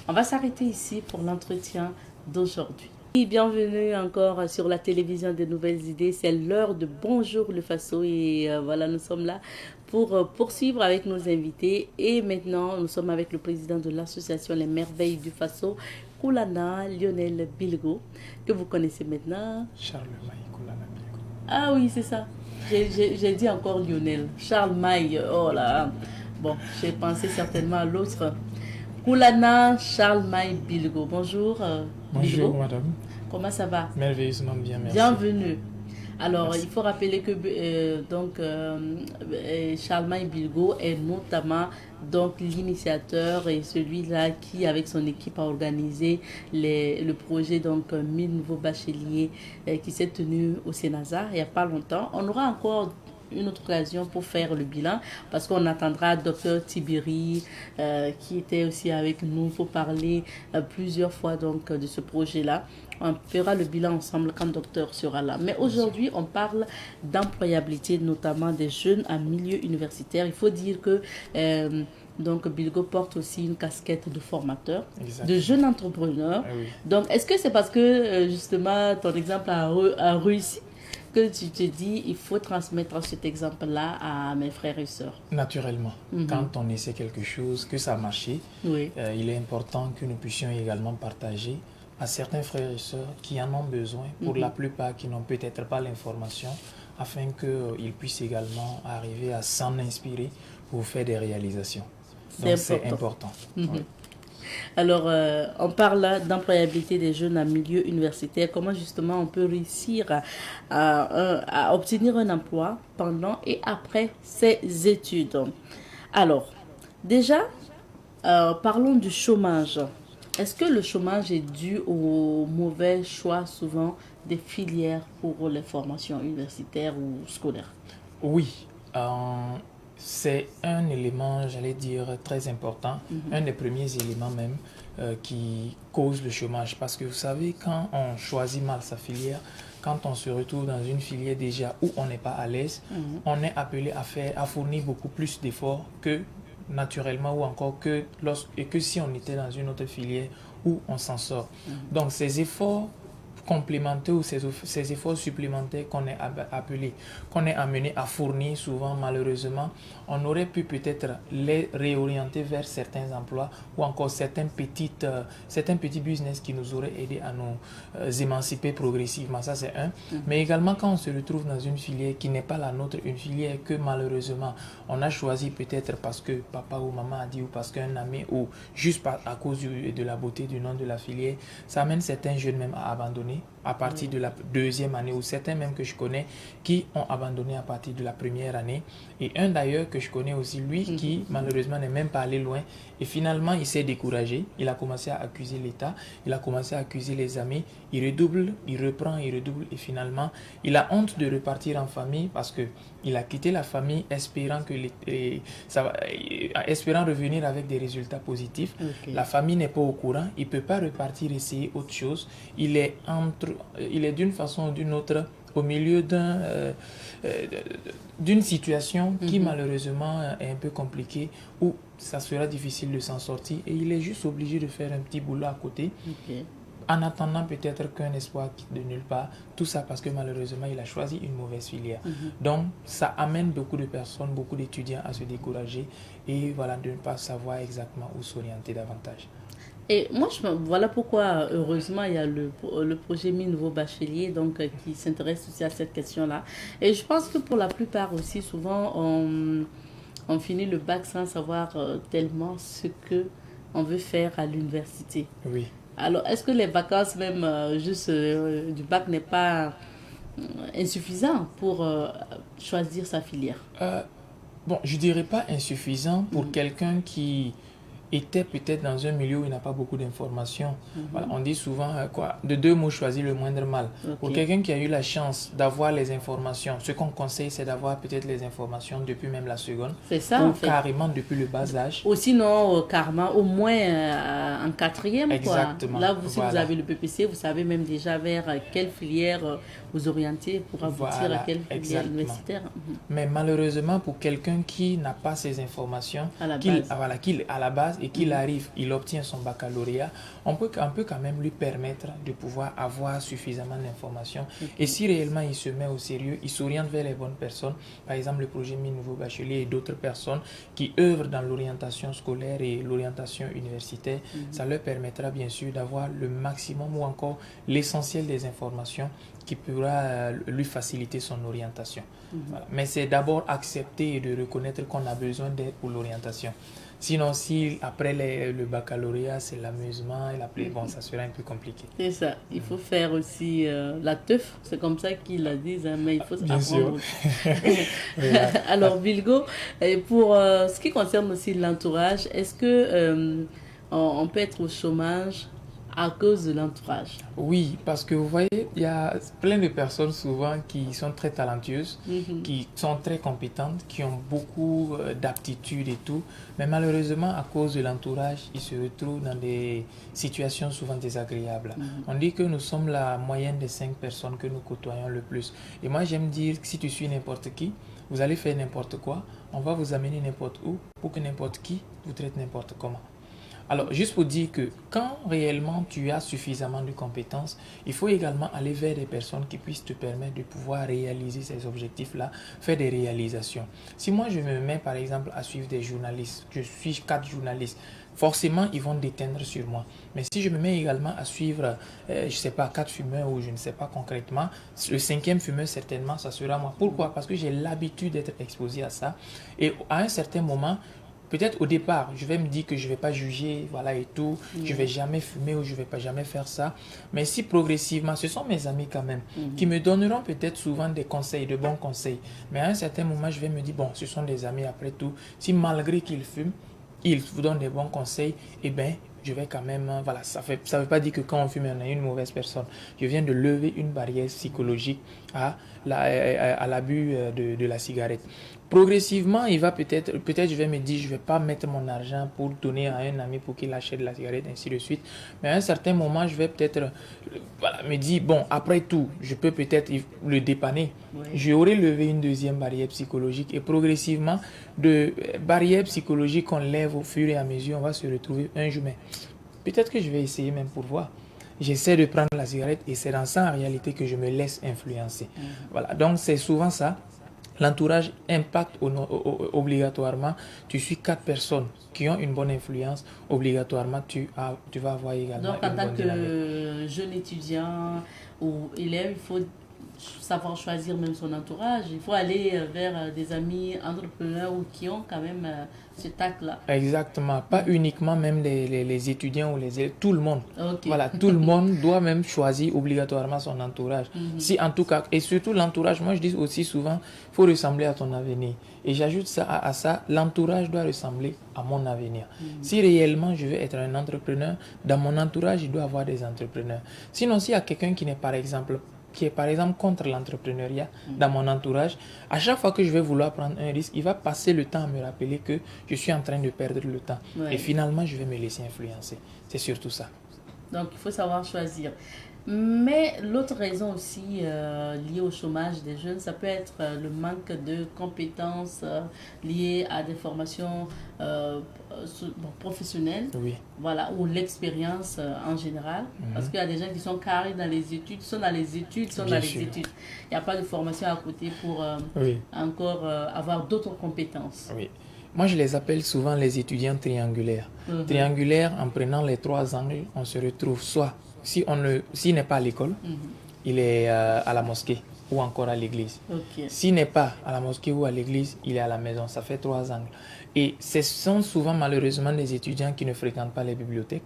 On va s'arrêter ici pour l'entretien d'aujourd'hui. Bienvenue encore sur la télévision des nouvelles idées. C'est l'heure de Bonjour le Faso et voilà, nous sommes là pour poursuivre avec nos invités. Et maintenant, nous sommes avec le président de l'association Les Merveilles du Faso, Koulana Lionel Bilgo, que vous connaissez maintenant. Charles Maï Koulana Bilgo. Ah oui, c'est ça. J'ai dit encore Lionel. Charles Maï, oh là. Bon, j'ai pensé certainement à l'autre. Koulana Charles Maï Bilgo. Bonjour. Bonjour Bilgo. madame. Comment ça va? Merveilleusement bien, merci. Bienvenue. Alors, Merci. il faut rappeler que Charles Maï Bilgo est notamment l'initiateur et celui-là qui, avec son équipe, a organisé le projet 1000 nouveaux bacheliers qui s'est tenu au Sénazar il n'y a pas longtemps. On aura encore une autre occasion pour faire le bilan parce qu'on attendra Dr Tibiri qui était aussi avec nous pour parler plusieurs fois de ce projet-là. On fera le bilan ensemble quand le docteur sera là. Mais aujourd'hui, on parle d'employabilité, notamment des jeunes en milieu universitaire. Il faut dire que Bilgo porte aussi une casquette de formateur, de jeune entrepreneur. Oui. Donc, est-ce que c'est parce que justement ton exemple a réussi que tu te dis, il faut transmettre cet exemple-là à mes frères et sœurs? Naturellement, quand on essaie quelque chose, que ça a marché, oui. Il est important que nous puissions également partager à certains frères et sœurs qui en ont besoin, pour la plupart qui n'ont peut-être pas l'information, afin qu'ils puissent également arriver à s'en inspirer pour faire des réalisations. Donc c'est important. Oui. Alors, on parle d'employabilité des jeunes en milieu universitaire. Comment justement on peut réussir à obtenir un emploi pendant et après ses études? Alors, déjà, parlons du chômage. Est-ce que le chômage est dû au mauvais choix souvent des filières pour les formations universitaires ou scolaires? Oui, c'est un élément, j'allais dire, très important, un des premiers éléments même qui cause le chômage. Parce que vous savez, quand on choisit mal sa filière, quand on se retrouve dans une filière déjà où on n'est pas à l'aise, on est appelé à fournir beaucoup plus d'efforts que naturellement ou encore que si on était dans une autre filière où on s'en sort. Donc ces efforts complémentaires ou ces efforts supplémentaires qu'on est appelé, qu'on est amené à fournir souvent, malheureusement, on aurait pu peut-être les réorienter vers certains emplois ou encore certains petits business qui nous auraient aidé à nous émanciper progressivement. Ça, c'est un. Mais également, quand on se retrouve dans une filière qui n'est pas la nôtre, une filière que malheureusement, on a choisi peut-être parce que papa ou maman a dit ou parce qu'un ami ou juste à cause de la beauté du nom de la filière, ça amène certains jeunes même à abandonner à partir de la deuxième année, ou certains même que je connais qui ont abandonné à partir de la première année. Et un d'ailleurs que je connais aussi, lui, qui malheureusement n'est même pas allé loin. Et finalement, il s'est découragé. Il a commencé à accuser l'État. Il a commencé à accuser les amis. Il redouble, il reprend, il redouble. Et finalement, il a honte de repartir en famille parce qu'il a quitté la famille espérant espérant revenir avec des résultats positifs. Okay. La famille n'est pas au courant. Il ne peut pas repartir essayer autre chose. Il est d'une façon ou d'une autre au milieu d'une situation qui malheureusement est un peu compliquée, où ça sera difficile de s'en sortir et il est juste obligé de faire un petit boulot à côté. Okay. En attendant peut-être qu'un espoir quitte de nulle part, tout ça parce que malheureusement il a choisi une mauvaise filière. Donc ça amène beaucoup de personnes, beaucoup d'étudiants à se décourager et voilà, de ne pas savoir exactement où s'orienter davantage. Et moi, voilà pourquoi, heureusement, il y a le projet Mi Nouveau Bachelier donc, qui s'intéresse aussi à cette question-là. Et je pense que pour la plupart aussi, souvent, on finit le bac sans savoir tellement ce qu'on veut faire à l'université. Oui. Alors, est-ce que les vacances, même juste du bac, n'est pas insuffisant pour choisir sa filière? Bon, je ne dirais pas insuffisant pour quelqu'un qui était peut-être dans un milieu où il n'a pas beaucoup d'informations. Voilà, on dit souvent de deux mots, choisir le moindre mal. Okay. Pour quelqu'un qui a eu la chance d'avoir les informations, ce qu'on conseille, c'est d'avoir peut-être les informations depuis même la seconde. C'est ça, ou en fait. Carrément depuis le bas âge. Ou sinon, carrément, au moins en quatrième. Exactement. Quoi. Là, si vous avez le PPC, vous savez même déjà vers quelle filière vous orienter pour aboutir à quelle filière universitaire. Mais malheureusement, pour quelqu'un qui n'a pas ces informations, à la base, et qu'il arrive, il obtient son baccalauréat, on peut quand même lui permettre de pouvoir avoir suffisamment d'informations. Et si réellement il se met au sérieux, il s'oriente vers les bonnes personnes, par exemple le projet Mi Nouveau Bachelier et d'autres personnes qui œuvrent dans l'orientation scolaire et l'orientation universitaire, ça leur permettra bien sûr d'avoir le maximum ou encore l'essentiel des informations qui pourra lui faciliter son orientation. Voilà. Mais c'est d'abord accepter et de reconnaître qu'on a besoin d'aide pour l'orientation. Sinon, si après le baccalauréat, c'est l'amusement et la plaie, bon, ça sera un peu compliqué. C'est ça. Il faut faire aussi la teuf. C'est comme ça qu'ils la disent, hein, mais il faut apprendre. Alors, Bilgo, pour ce qui concerne aussi l'entourage, est-ce que on peut être au chômage à cause de l'entourage? Oui, parce que vous voyez, il y a plein de personnes souvent qui sont très talentueuses, qui sont très compétentes, qui ont beaucoup d'aptitudes et tout, mais malheureusement, à cause de l'entourage, ils se retrouvent dans des situations souvent désagréables. On dit que nous sommes la moyenne des 5 personnes que nous côtoyons le plus. Et moi, j'aime dire que si tu suis n'importe qui, vous allez faire n'importe quoi, on va vous amener n'importe où pour que n'importe qui vous traite n'importe comment. Alors, juste pour dire que quand réellement tu as suffisamment de compétences, il faut également aller vers des personnes qui puissent te permettre de pouvoir réaliser ces objectifs-là, faire des réalisations. Si moi je me mets par exemple à suivre des journalistes, je suis 4 journalistes, forcément ils vont déteindre sur moi. Mais si je me mets également à suivre, je ne sais pas, 4 fumeurs ou je ne sais pas concrètement, le 5e fumeur certainement, ça sera moi. Pourquoi? Parce que j'ai l'habitude d'être exposé à ça. Et à un certain moment, peut-être au départ, je vais me dire que je ne vais pas juger, voilà et tout, je ne vais jamais fumer ou je ne vais pas jamais faire ça. Mais si progressivement, ce sont mes amis quand même, qui me donneront peut-être souvent des conseils, de bons conseils. Mais à un certain moment, je vais me dire, bon, ce sont des amis après tout. Si malgré qu'ils fument, ils vous donnent des bons conseils, eh bien, je vais quand même, voilà, ça veut pas dire que quand on fume, on est une mauvaise personne. Je viens de lever une barrière psychologique à l'abus de la cigarette. Progressivement, il va peut-être je vais me dire, je vais pas mettre mon argent pour donner à un ami pour qu'il achète la cigarette, ainsi de suite. Mais à un certain moment, je vais peut-être voilà, me dire, bon, après tout, je peux peut-être le dépanner. Oui. J'aurais levé une deuxième barrière psychologique et progressivement, de barrières psychologiques qu'on lève au fur et à mesure, on va se retrouver un jour. Mais peut-être que je vais essayer même pour voir. J'essaie de prendre la cigarette et c'est dans ça en réalité que je me laisse influencer. Voilà, donc c'est souvent ça. L'entourage impacte obligatoirement. Tu suis 4 personnes qui ont une bonne influence, obligatoirement tu vas avoir également donc, en tant que jeune étudiant ou élève, il faut savoir choisir même son entourage. Il faut aller vers des amis entrepreneurs ou qui ont quand même ce tact-là. Exactement. Pas uniquement même les étudiants ou les élèves, tout le monde. Okay. Voilà, tout le monde doit même choisir obligatoirement son entourage. Si en tout cas, et surtout l'entourage, moi je dis aussi souvent, il faut ressembler à ton avenir. Et j'ajoute ça à ça, l'entourage doit ressembler à mon avenir. Si réellement je veux être un entrepreneur, dans mon entourage, il doit y avoir des entrepreneurs. Sinon, s'il y a quelqu'un qui est par exemple contre l'entrepreneuriat dans mon entourage, à chaque fois que je vais vouloir prendre un risque, il va passer le temps à me rappeler que je suis en train de perdre le temps. Ouais. Et finalement, je vais me laisser influencer. C'est surtout ça. Donc, il faut savoir choisir. Mais l'autre raison aussi liée au chômage des jeunes, ça peut être le manque de compétences liées à des formations professionnelles, oui. Voilà, ou l'expérience en général. Parce qu'il y a des gens qui sont carrés dans les études, sont dans les études. Il n'y a pas de formation à côté pour encore avoir d'autres compétences. Oui. Moi, je les appelle souvent les étudiants triangulaires. Triangulaires, en prenant les 3 angles, on se retrouve soit s'il n'est pas à l'école, il est à la mosquée ou encore à l'église. Okay. S'il n'est pas à la mosquée ou à l'église, il est à la maison. Ça fait 3 angles. Et ce sont souvent malheureusement des étudiants qui ne fréquentent pas les bibliothèques,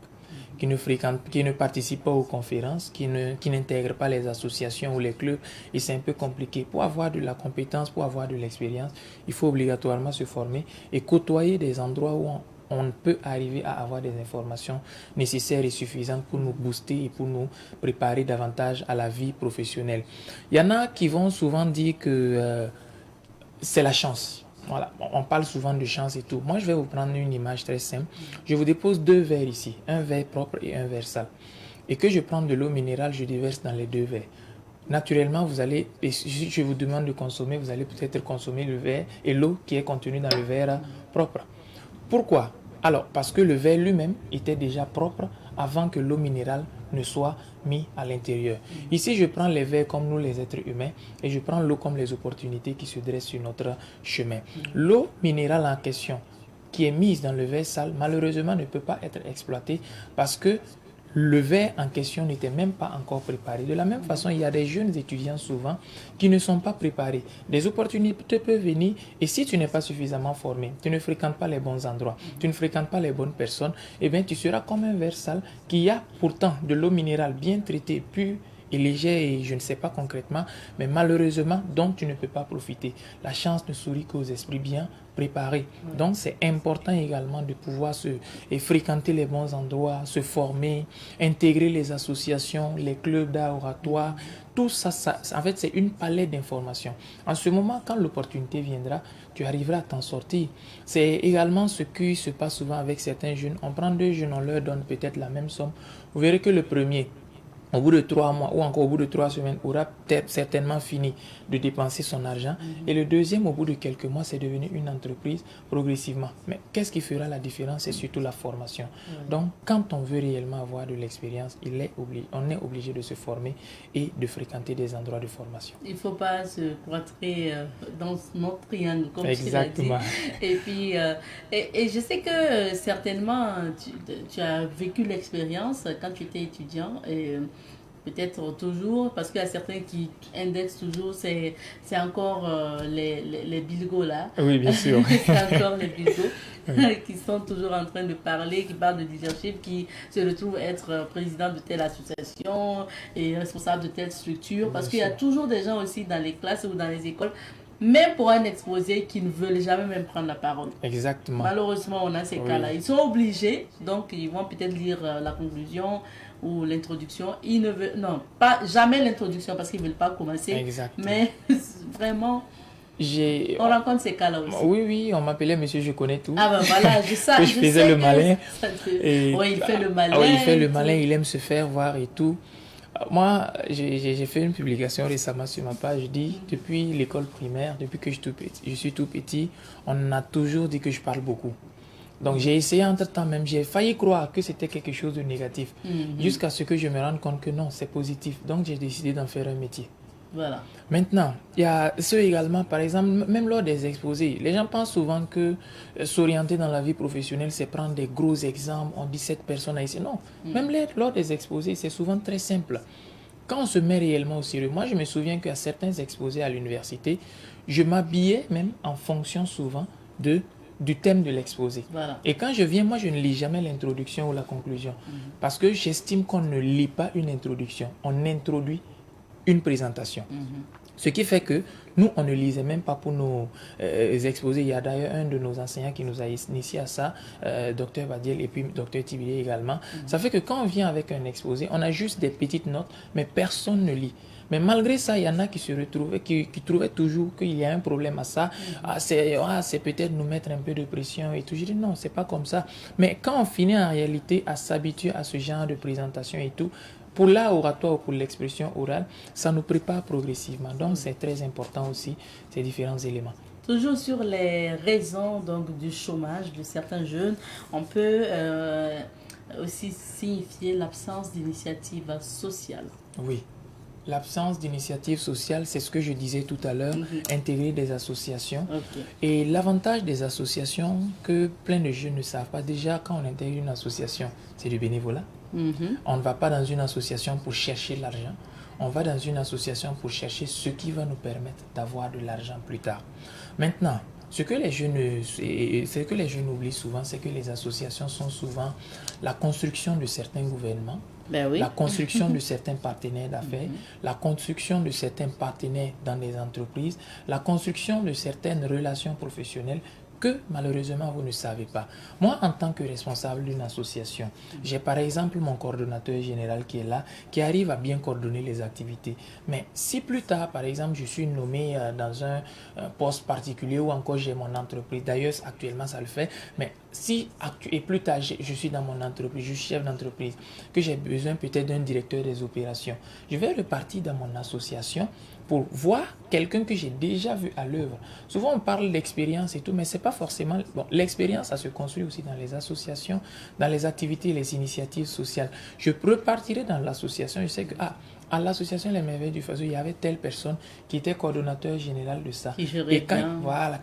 qui ne participent pas aux conférences, qui n'intègrent pas les associations ou les clubs. Et c'est un peu compliqué. Pour avoir de la compétence, pour avoir de l'expérience, il faut obligatoirement se former et côtoyer des endroits où on peut arriver à avoir des informations nécessaires et suffisantes pour nous booster et pour nous préparer davantage à la vie professionnelle. Il y en a qui vont souvent dire que c'est la chance. Voilà, on parle souvent de chance et tout. Moi, je vais vous prendre une image très simple. Je vous dépose 2 verres ici, un verre propre et un verre sale. Et que je prends de l'eau minérale, je déverse dans les 2 verres. Naturellement, vous allez, et si je vous demande de consommer, vous allez peut-être consommer le verre et l'eau qui est contenue dans le verre propre. Pourquoi? Alors, parce que le verre lui-même était déjà propre avant que l'eau minérale ne soit mise à l'intérieur. Ici, je prends les verres comme nous, les êtres humains, et je prends l'eau comme les opportunités qui se dressent sur notre chemin. L'eau minérale en question, qui est mise dans le verre sale, malheureusement ne peut pas être exploitée parce que le verre en question n'était même pas encore préparé. De la même façon, il y a des jeunes étudiants souvent qui ne sont pas préparés. Des opportunités peuvent venir et si tu n'es pas suffisamment formé, tu ne fréquentes pas les bons endroits, tu ne fréquentes pas les bonnes personnes, eh bien tu seras comme un verre sale qui a pourtant de l'eau minérale bien traitée, pure et légère et je ne sais pas concrètement, mais malheureusement dont tu ne peux pas profiter. La chance ne sourit qu'aux esprits bien préparés. Donc c'est important également de pouvoir fréquenter les bons endroits, se former, intégrer les associations, les clubs d'art oratoire. Tout ça, en fait, c'est une palette d'informations. En ce moment, quand l'opportunité viendra, tu arriveras à t'en sortir. C'est également ce qui se passe souvent avec certains jeunes. On prend 2 jeunes, on leur donne peut-être la même somme. Vous verrez que le premier, au bout de 3 mois ou encore au bout de 3 semaines, aura peut-être certainement fini de dépenser son argent. Et le deuxième, au bout de quelques mois, c'est devenu une entreprise progressivement. Mais qu'est-ce qui fera la différence? C'est surtout la formation. Donc, quand on veut réellement avoir de l'expérience, on est obligé de se former et de fréquenter des endroits de formation. Il ne faut pas se cloîtrer dans notre triangle, comme Exactement. tu l'as dit. Et puis, et je sais que certainement, tu as vécu l'expérience quand tu étais étudiant. Et peut-être toujours, parce qu'il y a certains qui indexent toujours, c'est encore les bilgots là. Oui, bien sûr. C'est encore les bilgots qui sont toujours en train de parler, qui parlent de leadership, qui se retrouvent être président de telle association et responsable de telle structure. Parce qu'il y a toujours des gens aussi dans les classes ou dans les écoles, même pour un exposé, qui ne veulent jamais même prendre la parole. Exactement. Malheureusement, on a ces cas-là. Ils sont obligés, donc ils vont peut-être lire la conclusion ou l'introduction. Ils ne veulent, non, pas jamais l'introduction parce qu'ils ne veulent pas commencer. Exactement. Mais vraiment, on rencontre ces cas-là aussi. Oui, on m'appelait monsieur, je connais tout. Ah ben voilà, je faisais le malin. Oui, il fait le malin. Oui, il fait le malin, il aime se faire voir et tout. Moi, j'ai fait une publication récemment sur ma page. Je dis, depuis l'école primaire, depuis que je suis tout petit, on a toujours dit que je parle beaucoup. Donc j'ai essayé entre-temps même, j'ai failli croire que c'était quelque chose de négatif. Jusqu'à ce que je me rende compte que non, c'est positif. Donc j'ai décidé d'en faire un métier. Voilà. Maintenant, il y a ceux également, par exemple, même lors des exposés, les gens pensent souvent que s'orienter dans la vie professionnelle, c'est prendre des gros exemples, on dit cette personne a ici. Non, même lors des exposés, c'est souvent très simple. Quand on se met réellement au sérieux, moi je me souviens qu'à certains exposés à l'université, je m'habillais même en fonction souvent du thème de l'exposé. Voilà. Et quand je viens, moi je ne lis jamais l'introduction ou la conclusion. Parce que j'estime qu'on ne lit pas une introduction, on introduit une présentation. Ce qui fait que nous, on ne lisait même pas pour nos exposés. Il y a d'ailleurs un de nos enseignants qui nous a initié à ça, Dr Badiel et puis Dr Tibilé également. Ça fait que quand on vient avec un exposé, on a juste des petites notes, mais personne ne lit. Mais malgré ça, il y en a qui se retrouvaient, qui trouvaient toujours qu'il y a un problème à ça. C'est peut-être nous mettre un peu de pression et tout. Je dis non, c'est pas comme ça. Mais quand on finit en réalité à s'habituer à ce genre de présentation et tout, pour l'art oratoire ou pour l'expression orale, ça nous prépare progressivement. Donc, c'est très important aussi, ces différents éléments. Toujours sur les raisons donc, du chômage de certains jeunes, on peut aussi signifier l'absence d'initiative sociale. Oui. L'absence d'initiative sociale, c'est ce que je disais tout à l'heure, intégrer des associations. Et l'avantage des associations que plein de jeunes ne savent pas, déjà quand on intègre une association, c'est du bénévolat. On ne va pas dans une association pour chercher l'argent. On va dans une association pour chercher ce qui va nous permettre d'avoir de l'argent plus tard. Maintenant, ce que les jeunes oublient souvent, c'est que les associations sont souvent la construction de certains gouvernements, la construction de certains partenaires d'affaires, la construction de certains partenaires dans des entreprises, la construction de certaines relations professionnelles que malheureusement vous ne savez pas. Moi, en tant que responsable d'une association, j'ai par exemple mon coordonnateur général qui est là, qui arrive à bien coordonner les activités. Mais si plus tard, par exemple, je suis nommé dans un poste particulier ou encore j'ai mon entreprise, d'ailleurs actuellement ça le fait, mais si et plus tard je suis dans mon entreprise, je suis chef d'entreprise, que j'ai besoin peut-être d'un directeur des opérations, je vais repartir dans mon association pour voir quelqu'un que j'ai déjà vu à l'œuvre. Souvent, on parle d'expérience et tout, mais c'est pas forcément... Bon, l'expérience, ça se construit aussi dans les associations, dans les activités, les initiatives sociales. Je repartirai dans l'association, je sais que, à l'association Les Merveilles du Faso, il y avait telle personne qui était coordonnateur général de ça. Et quand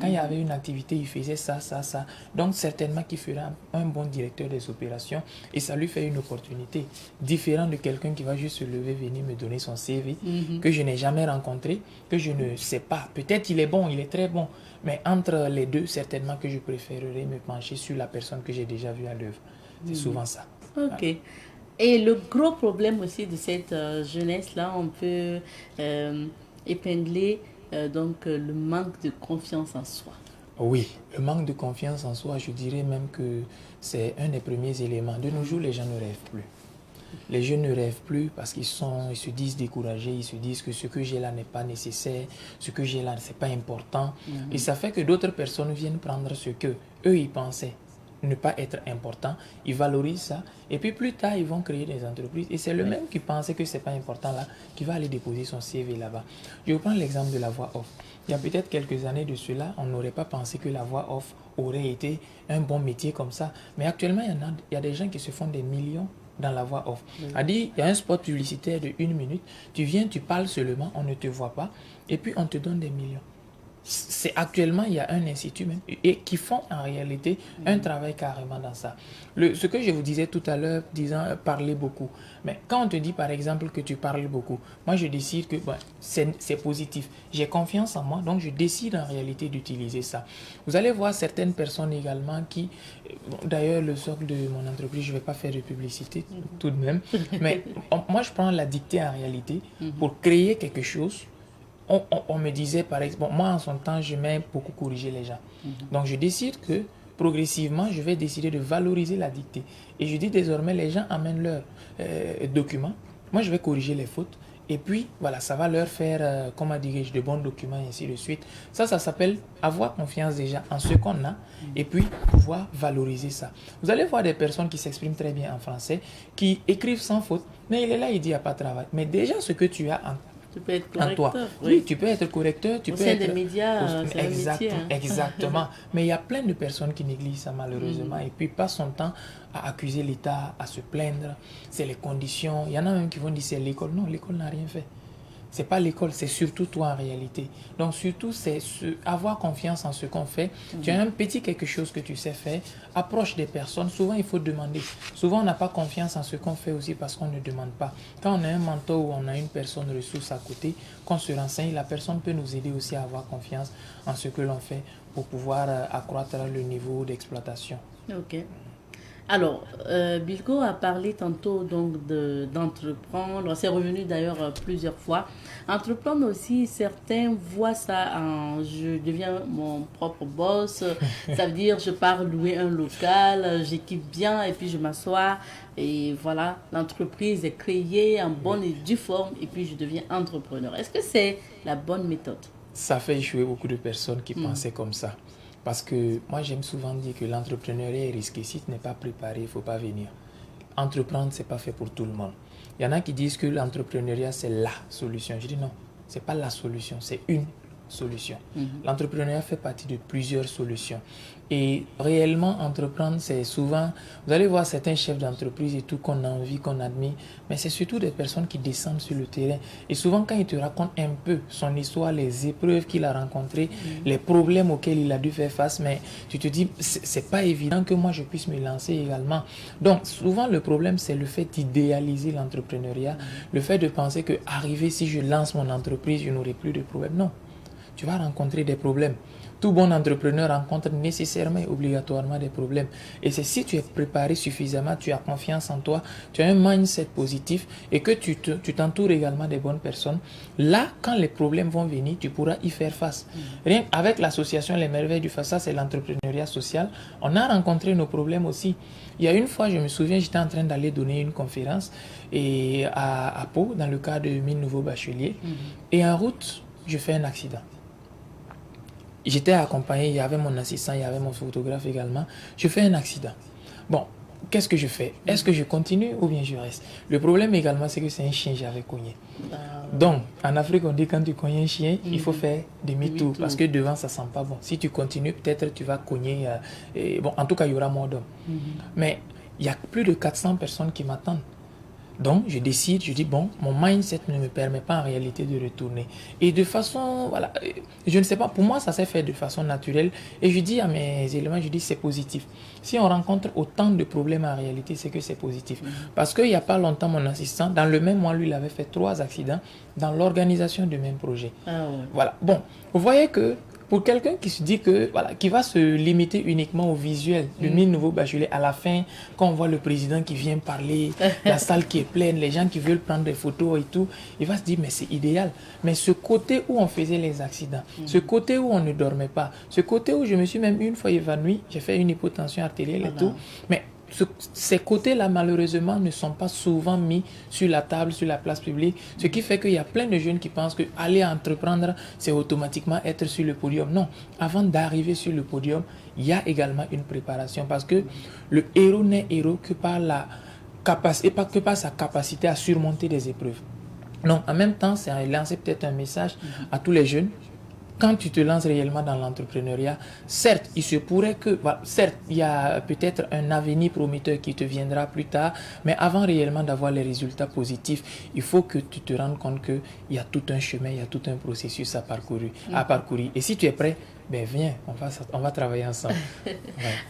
il y avait une activité, il faisait ça. Donc, certainement qu'il fera un bon directeur des opérations et ça lui fait une opportunité différente de quelqu'un qui va juste se lever, venir me donner son CV, que je n'ai jamais rencontré, que je ne sais pas. Peut-être il est bon, il est très bon, mais entre les deux, certainement que je préférerais me pencher sur la personne que j'ai déjà vue à l'œuvre. C'est souvent ça. Ok. Voilà. Et le gros problème aussi de cette jeunesse-là, on peut épingler donc le manque de confiance en soi. Oui, le manque de confiance en soi, je dirais même que c'est un des premiers éléments. De nos jours, les gens ne rêvent plus. Les jeunes ne rêvent plus parce qu'ils se disent découragés, ils se disent que ce que j'ai là n'est pas nécessaire, ce que j'ai là, c'est pas important. Et ça fait que d'autres personnes viennent prendre ce que eux ils pensaient ne pas être important, ils valorisent ça, et puis plus tard, ils vont créer des entreprises, et c'est le même qui pensait que c'est pas important là, qui va aller déposer son CV là-bas. Je vais prendre l'exemple de la voix off. Il y a peut-être quelques années de cela, on n'aurait pas pensé que la voix off aurait été un bon métier comme ça, mais actuellement, il y a des gens qui se font des millions dans la voix off. Il y a un spot publicitaire de 1 minute, tu viens, tu parles seulement, on ne te voit pas, et puis on te donne des millions. C'est actuellement, il y a un institut même, et qui font en réalité un travail carrément dans ça. Ce que je vous disais tout à l'heure, disant parler beaucoup. Mais quand on te dit par exemple que tu parles beaucoup, moi je décide que c'est positif. J'ai confiance en moi, donc je décide en réalité d'utiliser ça. Vous allez voir certaines personnes également qui, d'ailleurs le socle de mon entreprise, je ne vais pas faire de publicité tout de même, mais moi je prends la dictée en réalité pour créer quelque chose. On me disait, par exemple, moi en son temps, je m'aime beaucoup corriger les gens. Donc je décide que progressivement, je vais décider de valoriser la dictée. Et je dis désormais, les gens amènent leurs documents. Moi, je vais corriger les fautes. Et puis, voilà, ça va leur faire, comment dirais-je, de bons documents et ainsi de suite. Ça s'appelle avoir confiance déjà en ce qu'on a et puis pouvoir valoriser ça. Vous allez voir des personnes qui s'expriment très bien en français, qui écrivent sans faute, mais il est là, il dit, il n'y a pas de travail. Mais déjà, ce que tu as tu peux être correcteur. Oui, tu peux être correcteur. Tu au peux sein être des médias, c'est un métier. Exactement. Mais il y a plein de personnes qui négligent ça malheureusement et puis passent son temps à accuser l'État, à se plaindre. C'est les conditions. Il y en a même qui vont dire c'est l'école. Non, l'école n'a rien fait. C'est pas l'école, c'est surtout toi en réalité. Donc surtout, c'est avoir confiance en ce qu'on fait. Tu as un petit quelque chose que tu sais faire, approche des personnes. Souvent, il faut demander. Souvent, on n'a pas confiance en ce qu'on fait aussi parce qu'on ne demande pas. Quand on a un mentor ou on a une personne ressource à côté, qu'on se renseigne, la personne peut nous aider aussi à avoir confiance en ce que l'on fait pour pouvoir accroître le niveau d'exploitation. Ok. Alors, Bilko a parlé tantôt donc d'entreprendre. C'est revenu d'ailleurs plusieurs fois. Entreprendre aussi, certains voient ça en je deviens mon propre boss. Ça veut dire je pars louer un local, j'équipe bien et puis je m'assois. Et voilà, l'entreprise est créée en bonne et due forme et puis je deviens entrepreneur. Est-ce que c'est la bonne méthode? Ça fait échouer beaucoup de personnes qui pensaient comme ça. Parce que moi, j'aime souvent dire que l'entrepreneuriat est risqué. Si tu n'es pas préparé, il ne faut pas venir. Entreprendre, ce n'est pas fait pour tout le monde. Il y en a qui disent que l'entrepreneuriat, c'est la solution. Je dis non, ce n'est pas la solution, c'est une solution. L'entrepreneuriat fait partie de plusieurs solutions. Et réellement, entreprendre, c'est souvent... Vous allez voir certains chefs d'entreprise et tout qu'on a envie, qu'on admire, mais c'est surtout des personnes qui descendent sur le terrain. Et souvent, quand il te raconte un peu son histoire, les épreuves qu'il a rencontrées, les problèmes auxquels il a dû faire face, mais tu te dis, c'est pas évident que moi, je puisse me lancer également. Donc, souvent, le problème, c'est le fait d'idéaliser l'entrepreneuriat, le fait de penser que arriver, si je lance mon entreprise, je n'aurai plus de problèmes. Non. Tu vas rencontrer des problèmes. Tout bon entrepreneur rencontre nécessairement et obligatoirement des problèmes. Et c'est si tu es préparé suffisamment, tu as confiance en toi, tu as un mindset positif et que tu t'entoures également des bonnes personnes. Là, quand les problèmes vont venir, tu pourras y faire face. Rien avec l'association Les Merveilles du FASA, c'est l'entrepreneuriat social. On a rencontré nos problèmes aussi. Il y a une fois, je me souviens, j'étais en train d'aller donner une conférence à Pau, dans le cadre de 1000 nouveaux bacheliers. Et en route, je fais un accident. J'étais accompagné, il y avait mon assistant, il y avait mon photographe également. Je fais un accident. Bon, qu'est-ce que je fais? Est-ce que je continue ou bien je reste? Le problème également, c'est que c'est un chien que j'avais cogné. Donc, en Afrique, on dit quand tu cognes un chien, il faut faire demi-tour parce que devant, ça ne sent pas bon. Si tu continues, peut-être tu vas cogner. Bon, en tout cas, il y aura mort d'homme. Mais il y a plus de 400 personnes qui m'attendent. Donc, je décide, je dis, bon, mon mindset ne me permet pas en réalité de retourner. Et de façon, voilà, je ne sais pas, pour moi, ça s'est fait de façon naturelle. Et je dis à mes éléments, je dis, c'est positif. Si on rencontre autant de problèmes en réalité, c'est que c'est positif. Parce qu'il n'y a pas longtemps, mon assistant, dans le même mois, lui, il avait fait 3 accidents dans l'organisation du même projet. Voilà. Bon, vous voyez que pour quelqu'un qui se dit que, voilà, qui va se limiter uniquement au visuel de 1000 nouveaux bacheliers, à la fin, quand on voit le président qui vient parler, la salle qui est pleine, les gens qui veulent prendre des photos et tout, il va se dire, mais c'est idéal. Mais ce côté où on faisait les accidents, ce côté où on ne dormait pas, ce côté où je me suis même une fois évanoui, j'ai fait une hypotension artérielle et tout, mais ces côtés-là, malheureusement, ne sont pas souvent mis sur la table, sur la place publique, ce qui fait qu'il y a plein de jeunes qui pensent qu'aller entreprendre, c'est automatiquement être sur le podium. Non, avant d'arriver sur le podium, il y a également une préparation, parce que le héros n'est héros que par la capacité, et pas que par sa capacité à surmonter des épreuves. Donc, en même temps, c'est lancer peut-être un message à tous les jeunes. Quand tu te lances réellement dans l'entrepreneuriat, certes, il se pourrait que, certes, il y a peut-être un avenir prometteur qui te viendra plus tard, mais avant réellement d'avoir les résultats positifs, il faut que tu te rendes compte qu'il y a tout un chemin, il y a tout un processus à parcourir. Et si tu es prêt, ben viens, on va travailler ensemble. Ouais.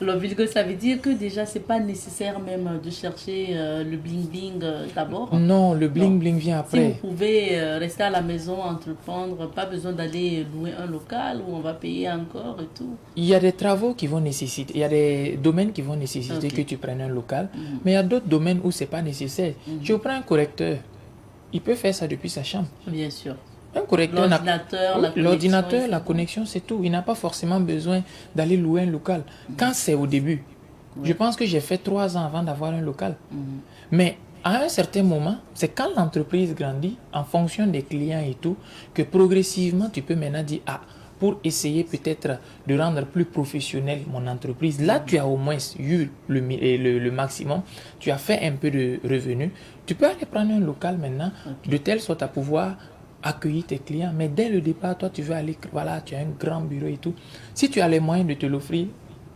Alors, Vilgo, ça veut dire que déjà, c'est pas nécessaire même de chercher le bling-bling d'abord. Non, le bling-bling vient après. Si vous pouvez rester à la maison, entreprendre, pas besoin d'aller louer un local où on va payer encore et tout. Il y a des travaux qui vont nécessiter, il y a des domaines qui vont nécessiter que tu prennes un local, mais il y a d'autres domaines où c'est pas nécessaire. Tu prends un correcteur, il peut faire ça depuis sa chambre. Bien sûr. Un correcteur, l'ordinateur, la connexion, c'est tout. Il n'a pas forcément besoin d'aller louer un local. Quand c'est au début, je pense que j'ai fait 3 ans avant d'avoir un local. Mais à un certain moment, c'est quand l'entreprise grandit, en fonction des clients et tout, que progressivement, tu peux maintenant dire, pour essayer peut-être de rendre plus professionnel mon entreprise, là, tu as au moins eu le maximum, tu as fait un peu de revenus, tu peux aller prendre un local maintenant, de telle sorte à pouvoir accueillir tes clients. Mais dès le départ, toi, tu veux aller, voilà, tu as un grand bureau et tout. Si tu as les moyens de te l'offrir,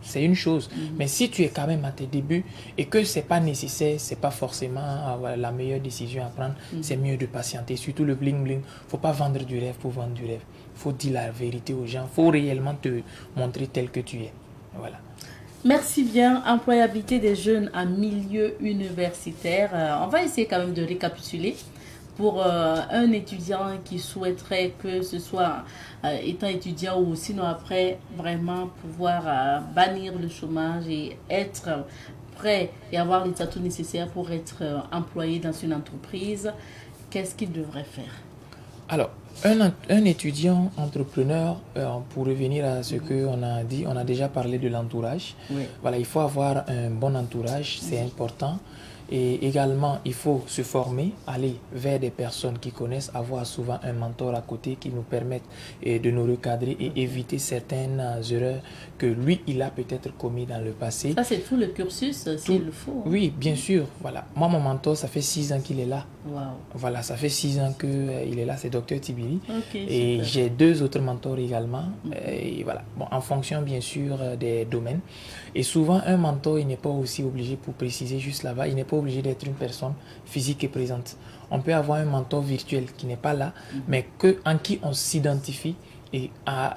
c'est une chose. Mais si tu es quand même à tes débuts et que c'est pas nécessaire, c'est pas forcément la meilleure décision à prendre, c'est mieux de patienter. Surtout le bling-bling. Faut pas vendre du rêve pour vendre du rêve. Faut dire la vérité aux gens. Faut réellement te montrer tel que tu es. Voilà. Merci bien. Employabilité des jeunes en milieu universitaire. On va essayer quand même de récapituler. Pour un étudiant qui souhaiterait que ce soit étant étudiant ou sinon après vraiment pouvoir bannir le chômage et être prêt et avoir les atouts nécessaires pour être employé dans une entreprise, qu'est-ce qu'il devrait faire? Alors, un étudiant entrepreneur, pour revenir à ce qu'on a dit, on a déjà parlé de l'entourage. Oui. Voilà, il faut avoir un bon entourage, c'est important. Et également, il faut se former, aller vers des personnes qui connaissent, avoir souvent un mentor à côté qui nous permette de nous recadrer et éviter certaines erreurs que lui, il a peut-être commis dans le passé. Ça, c'est tout le cursus, s'il le faut. Oui, bien sûr. Voilà. Moi, mon mentor, ça fait 6 ans qu'il est là. Wow. Voilà, ça fait 6 ans qu'il est là, c'est Dr Tibiri. Okay, et super. j'ai 2 autres mentors également. Et voilà. Bon, en fonction, bien sûr, des domaines. Et souvent, un mentor, il n'est pas aussi obligé, pour préciser juste là-bas, il n'est pas obligé d'être une personne physique et présente. On peut avoir un mentor virtuel qui n'est pas là, mais en qui on s'identifie et à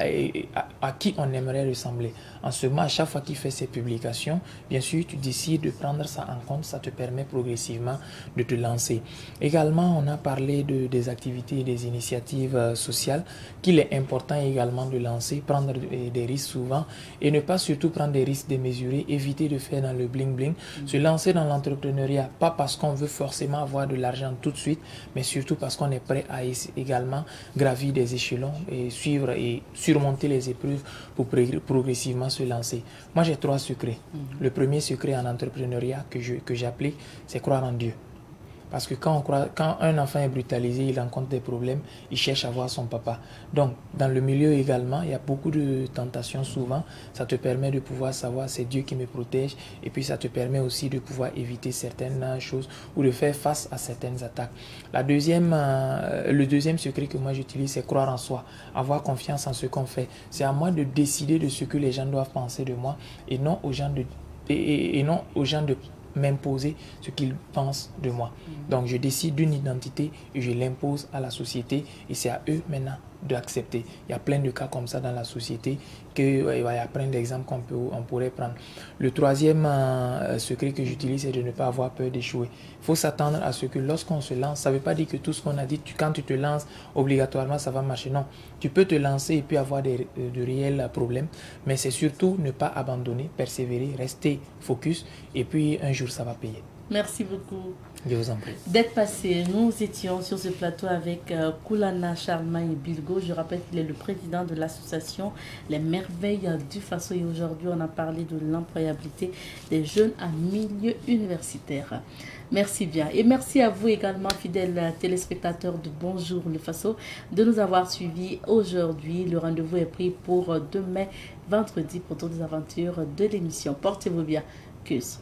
qui on aimerait ressembler. En ce moment, à chaque fois qu'il fait ses publications, bien sûr, tu décides de prendre ça en compte, ça te permet progressivement de te lancer. Également, on a parlé des activités et des initiatives sociales qu'il est important également de lancer, prendre des risques souvent et ne pas surtout prendre des risques démesurés, éviter de faire dans le bling-bling, se lancer dans l'entrepreneuriat, pas parce qu'on veut forcément avoir de l'argent tout de suite, mais surtout parce qu'on est prêt à également gravir des échelons et suivre et surmonter les épreuves pour progressivement se lancer. Moi, j'ai 3 secrets. Le premier secret en entrepreneuriat que j'applique, c'est croire en Dieu. Parce que quand un enfant est brutalisé, il rencontre des problèmes, il cherche à voir son papa. Donc, dans le milieu également, il y a beaucoup de tentations souvent. Ça te permet de pouvoir savoir c'est Dieu qui me protège. Et puis, ça te permet aussi de pouvoir éviter certaines choses ou de faire face à certaines attaques. Le deuxième secret que moi j'utilise, c'est croire en soi. Avoir confiance en ce qu'on fait. C'est à moi de décider de ce que les gens doivent penser de moi et non aux gens de m'imposer ce qu'ils pensent de moi. Donc je décide d'une identité et je l'impose à la société et c'est à eux maintenant d'accepter. Il y a plein de cas comme ça dans la société il y a plein d'exemples qu'on pourrait prendre. Le troisième secret que j'utilise, c'est de ne pas avoir peur d'échouer. Il faut s'attendre à ce que lorsqu'on se lance, ça ne veut pas dire que tout ce qu'on a dit, quand tu te lances, obligatoirement ça va marcher. Non, tu peux te lancer et puis avoir de réels problèmes, mais c'est surtout ne pas abandonner, persévérer, rester focus et puis un jour ça va payer. Merci beaucoup. Je vous en prie. D'être passé, nous étions sur ce plateau avec Koulana Charlemagne Bilgo. Je rappelle qu'il est le président de l'association Les Merveilles du Faso. Et aujourd'hui, on a parlé de l'employabilité des jeunes en milieu universitaire. Merci bien. Et merci à vous également, fidèles téléspectateurs de Bonjour le Faso, de nous avoir suivis aujourd'hui. Le rendez-vous est pris pour demain, vendredi, pour toutes les aventures de l'émission. Portez-vous bien. Tschüss.